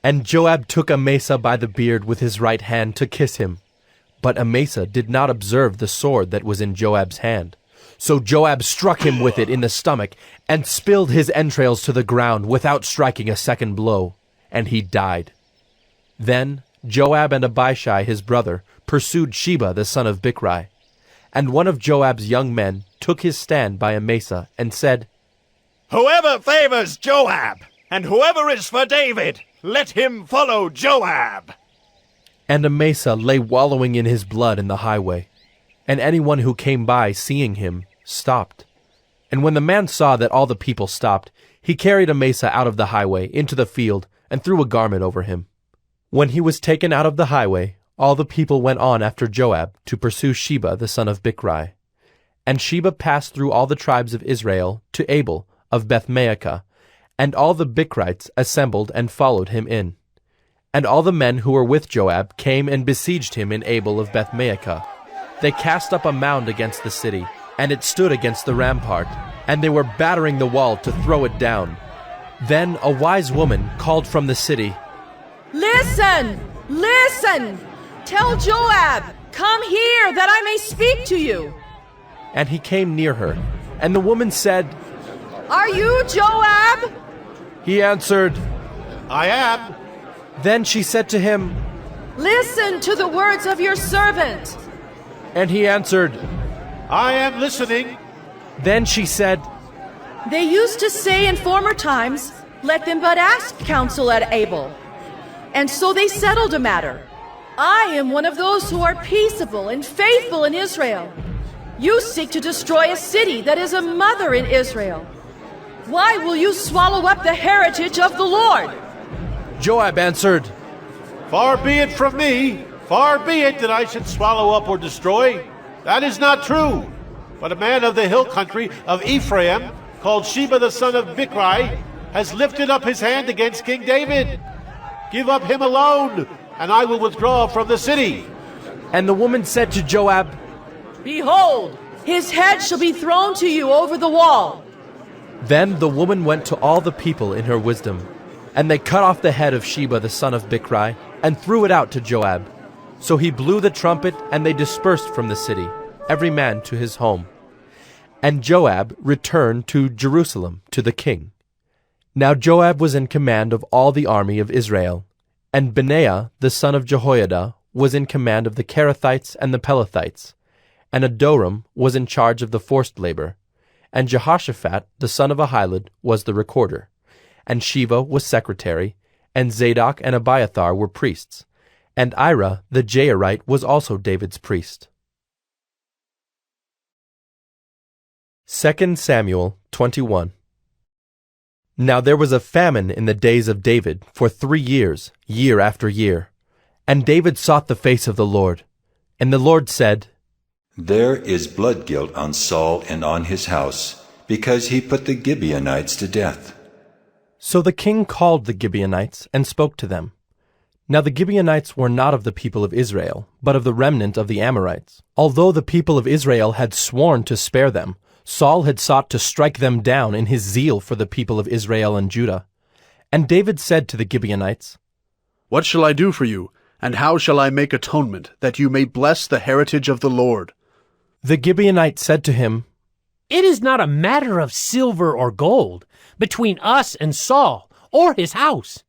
And Joab took Amasa by the beard with his right hand to kiss him. But Amasa did not observe the sword that was in Joab's hand. So Joab struck him with it in the stomach, and spilled his entrails to the ground without striking a second blow, and he died. Then Joab and Abishai his brother pursued Sheba the son of Bichri. And one of Joab's young men took his stand by Amasa and said, Whoever favors Joab, and whoever is for David, let him follow Joab. And Amasa lay wallowing in his blood in the highway. And anyone who came by, seeing him, stopped. And when the man saw that all the people stopped, he carried Amasa out of the highway into the field and threw a garment over him. When he was taken out of the highway, all the people went on after Joab to pursue Sheba the son of Bichri. And Sheba passed through all the tribes of Israel to Abel of Bethmaachah, and all the Bichrites assembled and followed him in. And all the men who were with Joab came and besieged him in Abel of Bethmaachah. They cast up a mound against the city, and it stood against the rampart, and they were battering the wall to throw it down. Then a wise woman called from the city, Listen! Listen! Tell Joab, come here, that I may speak to you. And he came near her. And the woman said, Are you Joab? He answered, I am. Then she said to him, Listen to the words of your servant. And he answered, I am listening. Then she said, They used to say in former times, Let them but ask counsel at Abel. And so they settled a matter. I am one of those who are peaceable and faithful in Israel. You seek to destroy a city that is a mother in Israel. Why will you swallow up the heritage of the Lord? Joab answered, Far be it from me, far be it that I should swallow up or destroy. That is not true. But a man of the hill country of Ephraim, called Sheba the son of Bichri, has lifted up his hand against King David. Give up him alone, and I will withdraw from the city. And the woman said to Joab, Behold, his head shall be thrown to you over the wall. Then the woman went to all the people in her wisdom. And they cut off the head of Sheba the son of Bichri, and threw it out to Joab. So he blew the trumpet, and they dispersed from the city, every man to his home. And Joab returned to Jerusalem to the king. Now Joab was in command of all the army of Israel, and Benaiah the son of Jehoiada was in command of the Kerethites and the Pelethites, and Adoram was in charge of the forced labor, and Jehoshaphat the son of Ahilud was the recorder, and Sheva was secretary, and Zadok and Abiathar were priests, and Ira the Jairite was also David's priest. 2 Samuel 21. Now there was a famine in the days of David for 3 years, year after year. And David sought the face of the Lord. And the Lord said, There is blood guilt on Saul and on his house, because he put the Gibeonites to death. So the king called the Gibeonites and spoke to them. Now the Gibeonites were not of the people of Israel, but of the remnant of the Amorites. Although the people of Israel had sworn to spare them, Saul had sought to strike them down in his zeal for the people of Israel and Judah. And David said to the Gibeonites, What shall I do for you, and how shall I make atonement, that you may bless the heritage of the Lord? The Gibeonites said to him, It is not a matter of silver or gold between us and Saul or his house.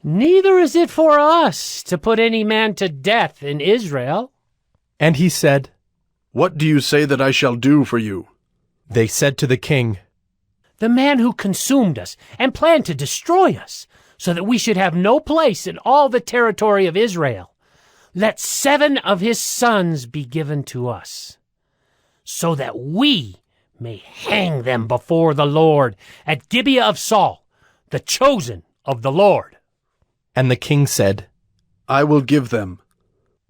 Neither is it for us to put any man to death in Israel. And he said, What do you say that I shall do for you? They said to the king, The man who consumed us and planned to destroy us, so that we should have no place in all the territory of Israel. Let 7 of his sons be given to us, so that we may hang them before the Lord at Gibeah of Saul, the chosen of the Lord. And the king said, I will give them.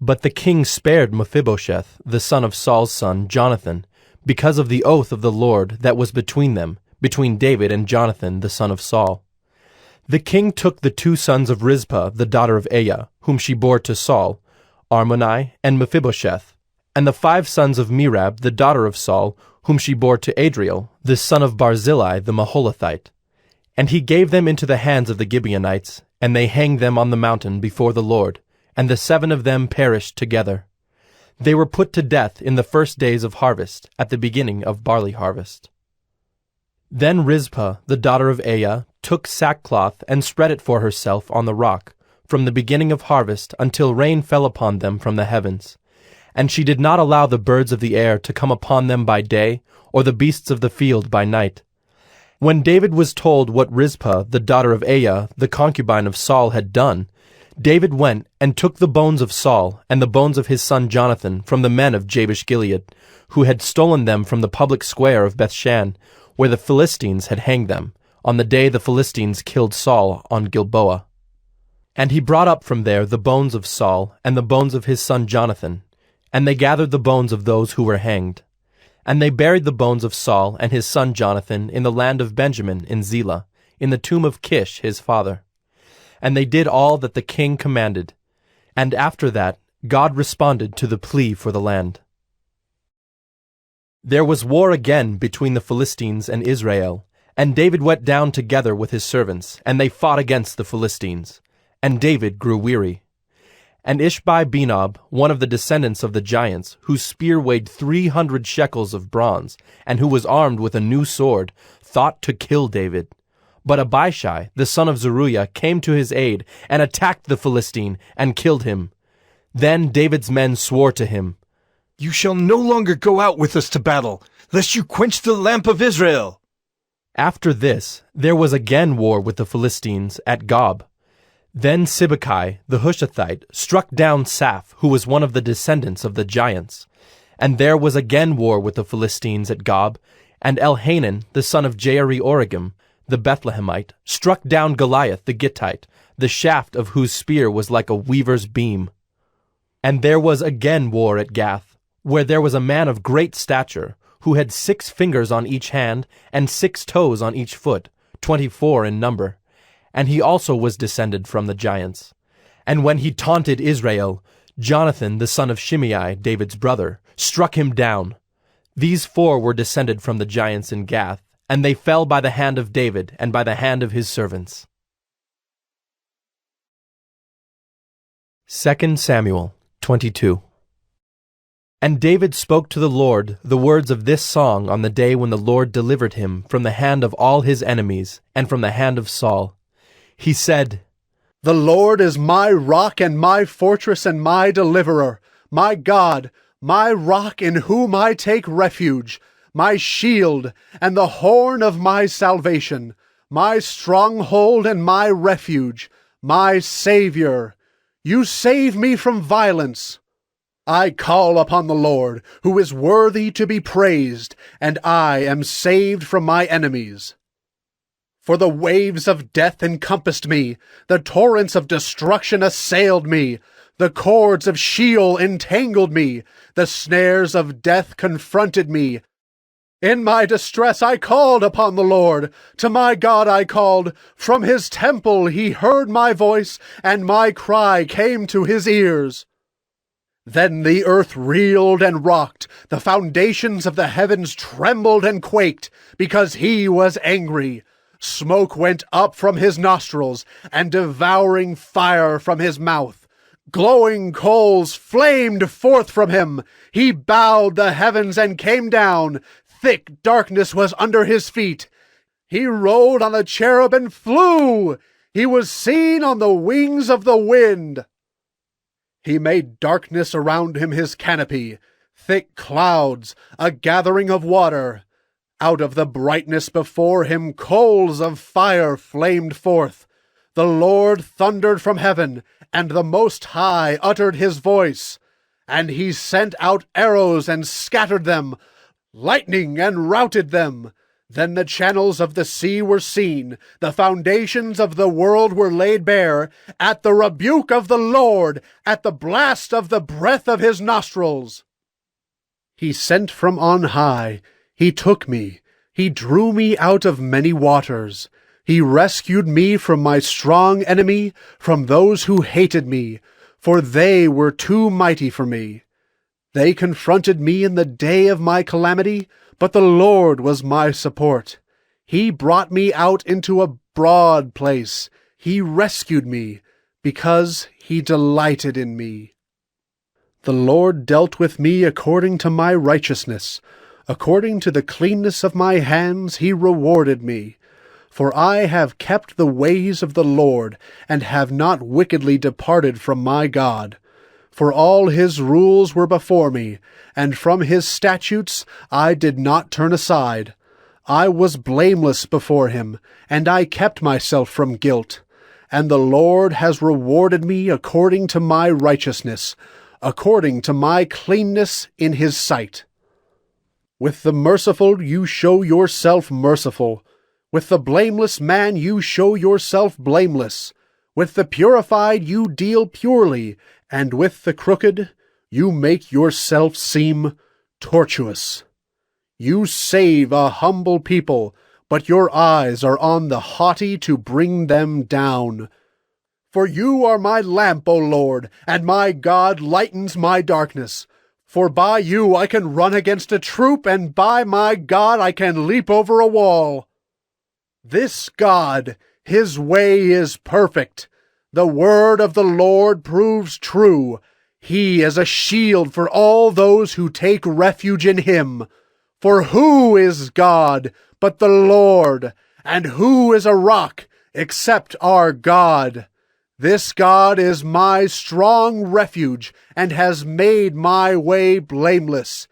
But the king spared Mephibosheth, the son of Saul's son, Jonathan, because of the oath of the Lord that was between them, between David and Jonathan, the son of Saul. The king took the 2 sons of Rizpah, the daughter of Aiah, whom she bore to Saul, Armoni and Mephibosheth, and the 5 sons of Merab, the daughter of Saul, whom she bore to Adriel, the son of Barzillai the Maholathite. And he gave them into the hands of the Gibeonites, and they hanged them on the mountain before the Lord, and the 7 of them perished together. They were put to death in the first days of harvest, at the beginning of barley harvest. Then Rizpah, the daughter of Aiah, took sackcloth and spread it for herself on the rock, from the beginning of harvest until rain fell upon them from the heavens. And she did not allow the birds of the air to come upon them by day, or the beasts of the field by night. When David was told what Rizpah, the daughter of Aiah, the concubine of Saul, had done, David went and took the bones of Saul and the bones of his son Jonathan from the men of Jabesh-Gilead, who had stolen them from the public square of Bethshan, where the Philistines had hanged them, on the day the Philistines killed Saul on Gilboa. And he brought up from there the bones of Saul and the bones of his son Jonathan, and they gathered the bones of those who were hanged. And they buried the bones of Saul and his son Jonathan in the land of Benjamin in Zelah, in the tomb of Kish his father. And they did all that the king commanded. And after that, God responded to the plea for the land. There was war again between the Philistines and Israel, and David went down together with his servants, and they fought against the Philistines. And David grew weary. And Ishbi-Benob, one of the descendants of the giants, whose spear weighed 300 shekels of bronze, and who was armed with a new sword, thought to kill David. But Abishai, the son of Zeruiah, came to his aid, and attacked the Philistine, and killed him. Then David's men swore to him, You shall no longer go out with us to battle, lest you quench the lamp of Israel. After this, there was again war with the Philistines at Gob. Then Sibbecai, the Hushathite, struck down Saph, who was one of the descendants of the giants. And there was again war with the Philistines at Gob, and Elhanan, the son of Jaare-Oregim, the Bethlehemite, struck down Goliath the Gittite, the shaft of whose spear was like a weaver's beam. And there was again war at Gath, where there was a man of great stature, who had 6 fingers on each hand, and 6 toes on each foot, 24 in number. And he also was descended from the giants. And when he taunted Israel, Jonathan, the son of Shimei, David's brother, struck him down. These 4 were descended from the giants in Gath, and they fell by the hand of David and by the hand of his servants. 2 Samuel 22. And David spoke to the Lord the words of this song on the day when the Lord delivered him from the hand of all his enemies and from the hand of Saul. He said, The Lord is my rock and my fortress and my deliverer, my God, my rock in whom I take refuge, my shield and the horn of my salvation, my stronghold and my refuge, my Savior. You save me from violence. I call upon the Lord, who is worthy to be praised, and I am saved from my enemies. For the waves of death encompassed me, the torrents of destruction assailed me, the cords of Sheol entangled me, the snares of death confronted me. In my distress I called upon the Lord. To my God I called. From his temple he heard my voice, and my cry came to his ears. Then the earth reeled and rocked, the foundations of the heavens trembled and quaked, because he was angry. Smoke went up from his nostrils, and devouring fire from his mouth. Glowing coals flamed forth from him. He bowed the heavens and came down. Thick darkness was under his feet. He rode on a cherub and flew. He was seen on the wings of the wind. He made darkness around him his canopy, thick clouds, a gathering of water. Out of the brightness before him coals of fire flamed forth. The Lord thundered from heaven, and the Most High uttered his voice. And he sent out arrows and scattered them, lightning and routed them. Then the channels of the sea were seen, the foundations of the world were laid bare, at the rebuke of the Lord, at the blast of the breath of his nostrils. He sent from on high, he took me, he drew me out of many waters. He rescued me from my strong enemy, from those who hated me, for they were too mighty for me. They confronted me in the day of my calamity, but the Lord was my support. He brought me out into a broad place. He rescued me, because he delighted in me. The Lord dealt with me according to my righteousness. According to the cleanness of my hands he rewarded me. For I have kept the ways of the Lord, and have not wickedly departed from my God. For all his rules were before me, and from his statutes I did not turn aside. I was blameless before him, and I kept myself from guilt. And the Lord has rewarded me according to my righteousness, according to my cleanness in his sight. With the merciful you show yourself merciful. With the blameless man you show yourself blameless. With the purified you deal purely, and with the crooked you make yourself seem tortuous. You save a humble people, but your eyes are on the haughty to bring them down. For you are my lamp, O Lord, and my God lightens my darkness. For by you I can run against a troop, and by my God I can leap over a wall. This God, his way is perfect. The word of the Lord proves true. He is a shield for all those who take refuge in him. For who is God but the Lord? And who is a rock except our God? This God is my strong refuge, and has made my way blameless.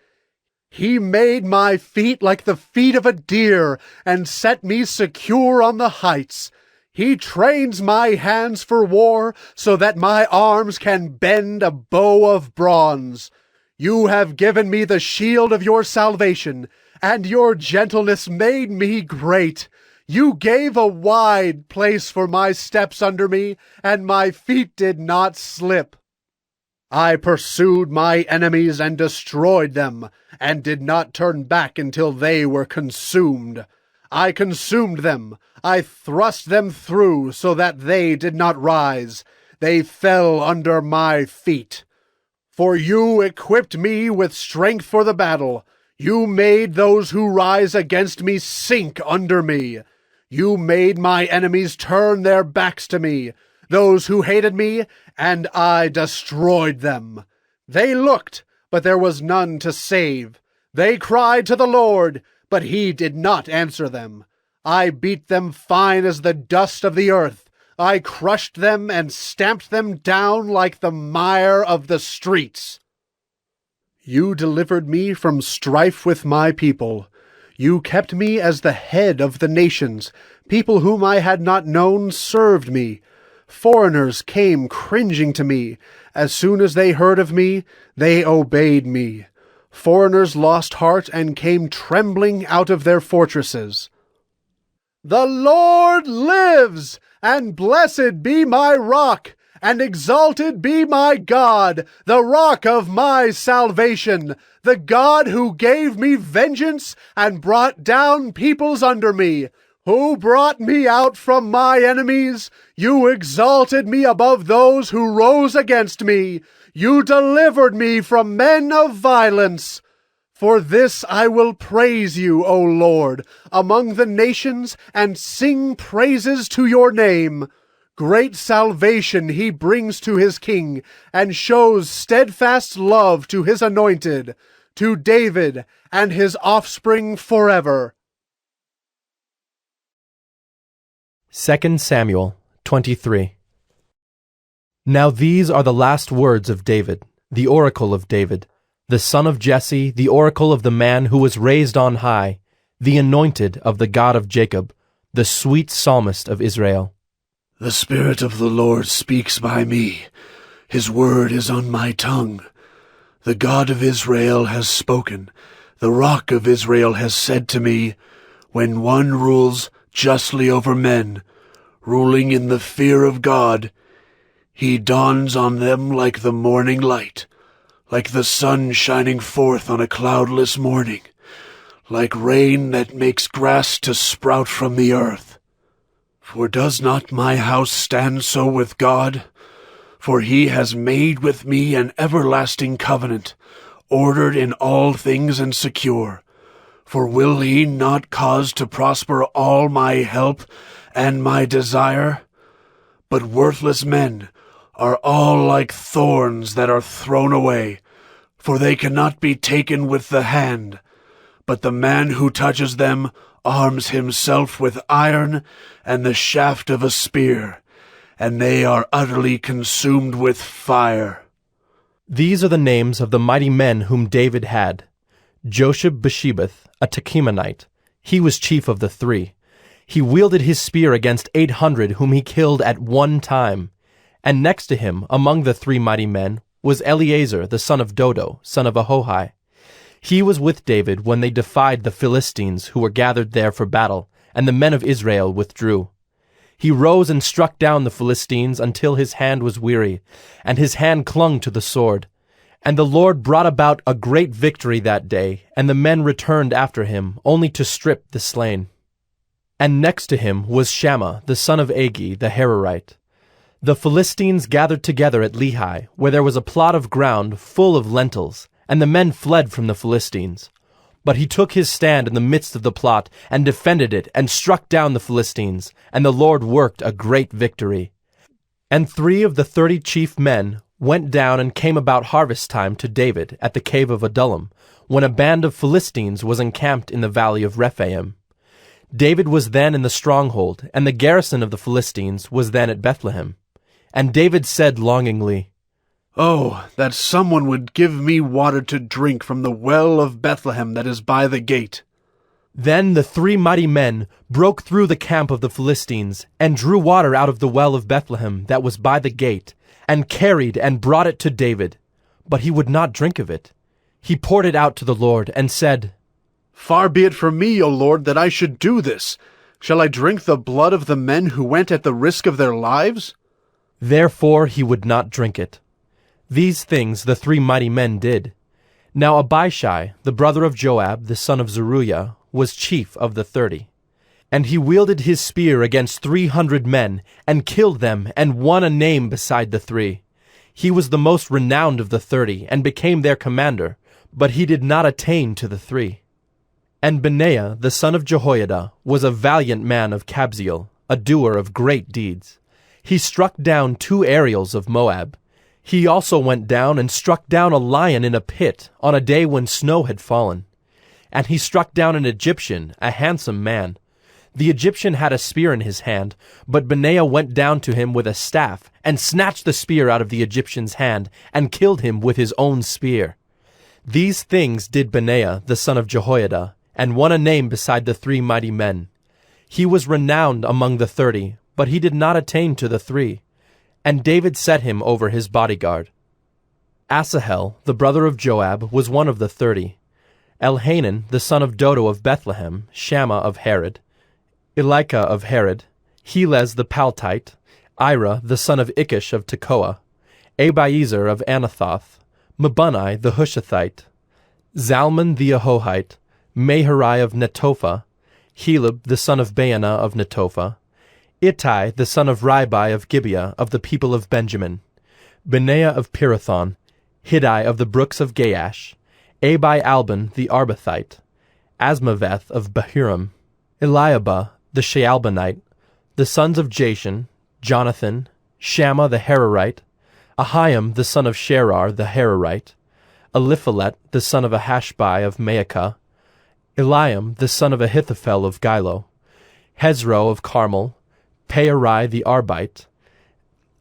He made my feet like the feet of a deer, and set me secure on the heights. He trains my hands for war, so that my arms can bend a bow of bronze. You have given me the shield of your salvation, and your gentleness made me great. You gave a wide place for my steps under me, and my feet did not slip. I pursued my enemies and destroyed them, and did not turn back until they were consumed. I consumed them. I thrust them through so that they did not rise. They fell under my feet. For you equipped me with strength for the battle. You made those who rise against me sink under me. You made my enemies turn their backs to me. those who hated me, and I destroyed them. They looked, but there was none to save. They cried to the Lord, but he did not answer them. I beat them fine as the dust of the earth. I crushed them and stamped them down like the mire of the streets. You delivered me from strife with my people. You kept me as the head of the nations. People whom I had not known served me. Foreigners came cringing to me. As soon as they heard of me, they obeyed me. Foreigners lost heart and came trembling out of their fortresses. The Lord lives, and blessed be my rock, and exalted be my God, the rock of my salvation, the God who gave me vengeance and brought down peoples under me, who brought me out from my enemies. You exalted me above those who rose against me. You delivered me from men of violence. For this I will praise you, O Lord, among the nations, and sing praises to your name. Great salvation he brings to his king, and shows steadfast love to his anointed, to David and his offspring forever. 2 Samuel 23. Now these are the last words of David, the oracle of David, the son of Jesse, the oracle of the man who was raised on high, the anointed of the God of Jacob, the sweet psalmist of Israel. The Spirit of the Lord speaks by me. His word is on my tongue. The God of Israel has spoken. The Rock of Israel has said to me, when one rules justly over men, ruling in the fear of God, he dawns on them like the morning light, like the sun shining forth on a cloudless morning, like rain that makes grass to sprout from the earth. For does not my house stand so with God? For he has made with me an everlasting covenant, ordered in all things and secure. For will he not cause to prosper all my help and my desire? But worthless men are all like thorns that are thrown away, for they cannot be taken with the hand. But the man who touches them arms himself with iron and the shaft of a spear, and they are utterly consumed with fire. These are the names of the mighty men whom David had. Josheb-Basshebeth, a Tekemonite. He was chief of the three. He wielded his spear against 800 whom he killed at one time. And next to him, among the three mighty men, was Eleazar the son of Dodo, son of Ahohi. He was with David when they defied the Philistines who were gathered there for battle, and the men of Israel withdrew. He rose and struck down the Philistines until his hand was weary, and his hand clung to the sword. And the Lord brought about a great victory that day, and the men returned after him, only to strip the slain. And next to him was Shammah the son of Agi the Hararite. The Philistines gathered together at Lehi, where there was a plot of ground full of lentils, and the men fled from the Philistines. But he took his stand in the midst of the plot, and defended it, and struck down the Philistines, and the Lord worked a great victory. And 3 of the 30 chief men went down and came about harvest time to David at the cave of Adullam, when a band of Philistines was encamped in the valley of Rephaim. David was then in the stronghold, and the garrison of the Philistines was then at Bethlehem. And David said longingly, Oh, that someone would give me water to drink from the well of Bethlehem that is by the gate. Then the 3 mighty men broke through the camp of the Philistines, and drew water out of the well of Bethlehem that was by the gate, and carried and brought it to David. But he would not drink of it. He poured it out to the Lord, and said, Far be it from me, O Lord, that I should do this. Shall I drink the blood of the men who went at the risk of their lives? Therefore he would not drink it. These things the 3 mighty men did. Now Abishai, the brother of Joab, the son of Zeruiah, was chief of the 30. And he wielded his spear against 300 men, and killed them, and won a name beside the 3. He was the most renowned of the 30, and became their commander, but he did not attain to the 3. And Benaiah, the son of Jehoiada, was a valiant man of Kabzeel, a doer of great deeds. He struck down 2 Ariels of Moab. He also went down and struck down a lion in a pit on a day when snow had fallen. And he struck down an Egyptian, a handsome man. The Egyptian had a spear in his hand, but Benaiah went down to him with a staff, and snatched the spear out of the Egyptian's hand, and killed him with his own spear. These things did Benaiah, the son of Jehoiada, and won a name beside the 3 mighty men. He was renowned among the 30, but he did not attain to the 3. And David set him over his bodyguard. Asahel, the brother of Joab, was one of the 30. Elhanan, the son of Dodo of Bethlehem, Shammah of Herod, Elika of Herod, Helez the Paltite, Ira the son of Ikish of Tekoa, Abiezer of Anathoth, Mabunai the Hushathite, Zalmon the Ahohite, Maharai of Netophah, Heleb the son of Baanah of Netophah, Ittai the son of Ribai of Gibeah of the people of Benjamin, Benaiah of Pirathon, Hiddai of the brooks of Gaash, Abi Albon the Arbathite, Asmaveth of Bahurim, Eliabah the Shaalbonite, the sons of Jashan, Jonathan, Shammah the Hararite, Ahiam the son of Sherar the Hararite, Eliphalet the son of Ahashbai of Maacah, Eliam the son of Ahithophel of Gilo, Hezro of Carmel, Pearai the Arbite,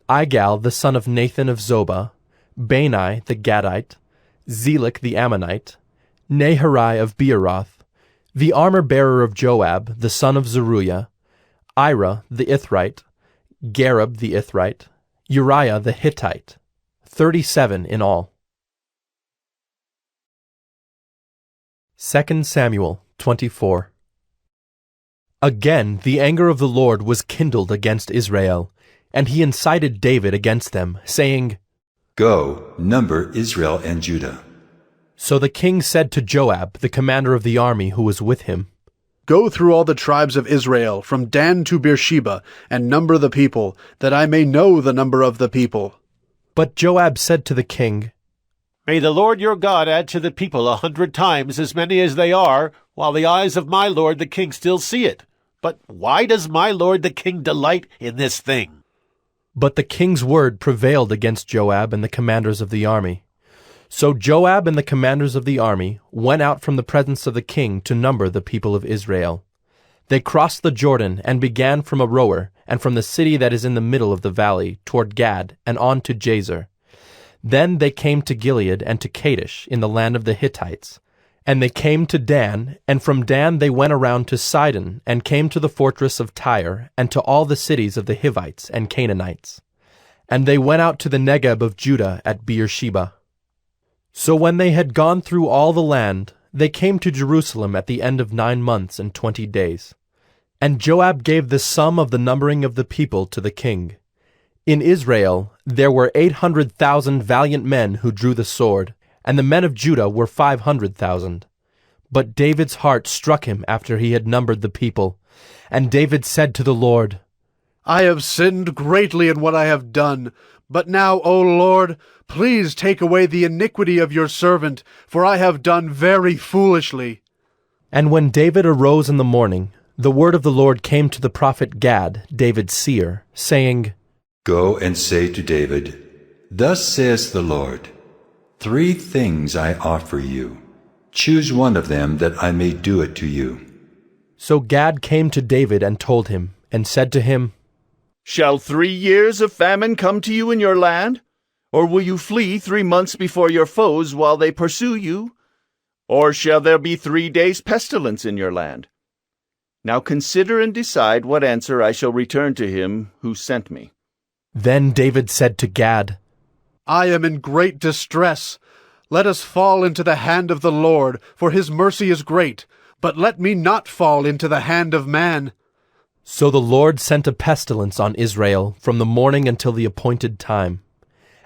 Igal the son of Nathan of Zobah, Bani the Gadite, Zelek the Ammonite, Naharai of Beeroth, the armor-bearer of Joab, the son of Zeruiah, Ira the Ithrite, Gareb the Ithrite, Uriah the Hittite, 37 in all. 2 Samuel 24. Again the anger of the Lord was kindled against Israel, and he incited David against them, saying, Go, number Israel and Judah. So the king said to Joab, the commander of the army who was with him, Go through all the tribes of Israel, from Dan to Beersheba, and number the people, that I may know the number of the people. But Joab said to the king, May the Lord your God add to the people 100 times as many as they are, while the eyes of my lord the king still see it. But why does my lord the king delight in this thing? But the king's word prevailed against Joab and the commanders of the army. So Joab and the commanders of the army went out from the presence of the king to number the people of Israel. They crossed the Jordan and began from Aroer and from the city that is in the middle of the valley toward Gad and on to Jazer. Then they came to Gilead and to Kadesh in the land of the Hittites. And they came to Dan, and from Dan they went around to Sidon, and came to the fortress of Tyre, and to all the cities of the Hivites and Canaanites. And they went out to the Negeb of Judah at Beersheba. So when they had gone through all the land, they came to Jerusalem at the end of 9 months and 20 days. And Joab gave the sum of the numbering of the people to the king. In Israel there were 800,000 valiant men who drew the sword, and the men of Judah were 500,000. But David's heart struck him after he had numbered the people. And David said to the Lord, I have sinned greatly in what I have done. But now, O Lord, please take away the iniquity of your servant, for I have done very foolishly. And when David arose in the morning, the word of the Lord came to the prophet Gad, David's seer, saying, Go and say to David, Thus says the Lord, 3 things I offer you. Choose one of them that I may do it to you. So Gad came to David and told him, and said to him, Shall 3 years of famine come to you in your land? Or will you flee 3 months before your foes while they pursue you? Or shall there be 3 days' pestilence in your land? Now consider and decide what answer I shall return to him who sent me. Then David said to Gad, I am in great distress. Let us fall into the hand of the Lord, for his mercy is great. But let me not fall into the hand of man. So the Lord sent a pestilence on Israel from the morning until the appointed time.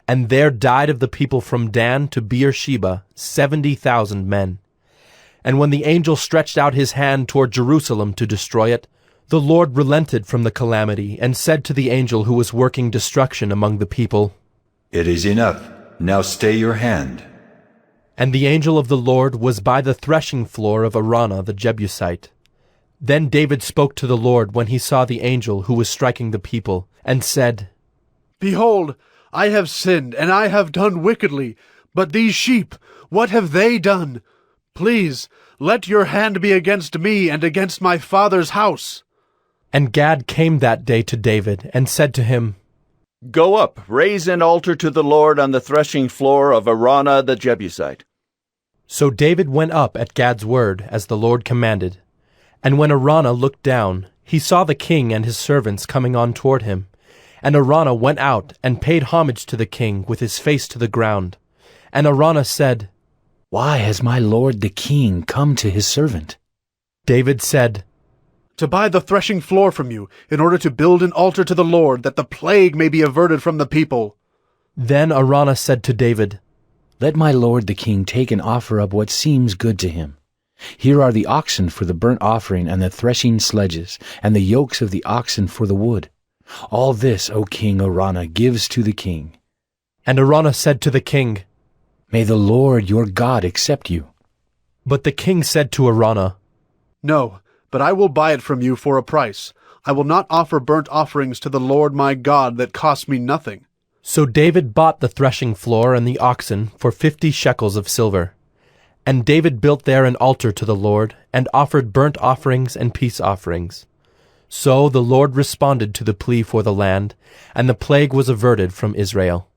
And there died of the people from Dan to Beersheba 70,000 men. And when the angel stretched out his hand toward Jerusalem to destroy it, the Lord relented from the calamity and said to the angel who was working destruction among the people, It is enough. Now stay your hand. And the angel of the Lord was by the threshing floor of Araunah the Jebusite. Then David spoke to the Lord when he saw the angel who was striking the people, and said, Behold, I have sinned, and I have done wickedly. But these sheep, what have they done? Please, let your hand be against me and against my father's house. And Gad came that day to David, and said to him, Go up, raise an altar to the Lord on the threshing floor of Araunah the Jebusite. So David went up at Gad's word, as the Lord commanded. And when Araunah looked down, he saw the king and his servants coming on toward him. And Araunah went out and paid homage to the king with his face to the ground. And Araunah said, Why has my lord the king come to his servant? David said, To buy the threshing floor from you, in order to build an altar to the Lord, that the plague may be averted from the people. Then Araunah said to David, Let my lord the king take and offer up what seems good to him. Here are the oxen for the burnt offering and the threshing sledges, and the yokes of the oxen for the wood. All this, O king Araunah, gives to the king. And Araunah said to the king, May the Lord your God accept you. But the king said to Araunah, No, but I will buy it from you for a price. I will not offer burnt offerings to the Lord my God that cost me nothing. So David bought the threshing floor and the oxen for 50 shekels of silver. And David built there an altar to the Lord, and offered burnt offerings and peace offerings. So the Lord responded to the plea for the land, and the plague was averted from Israel.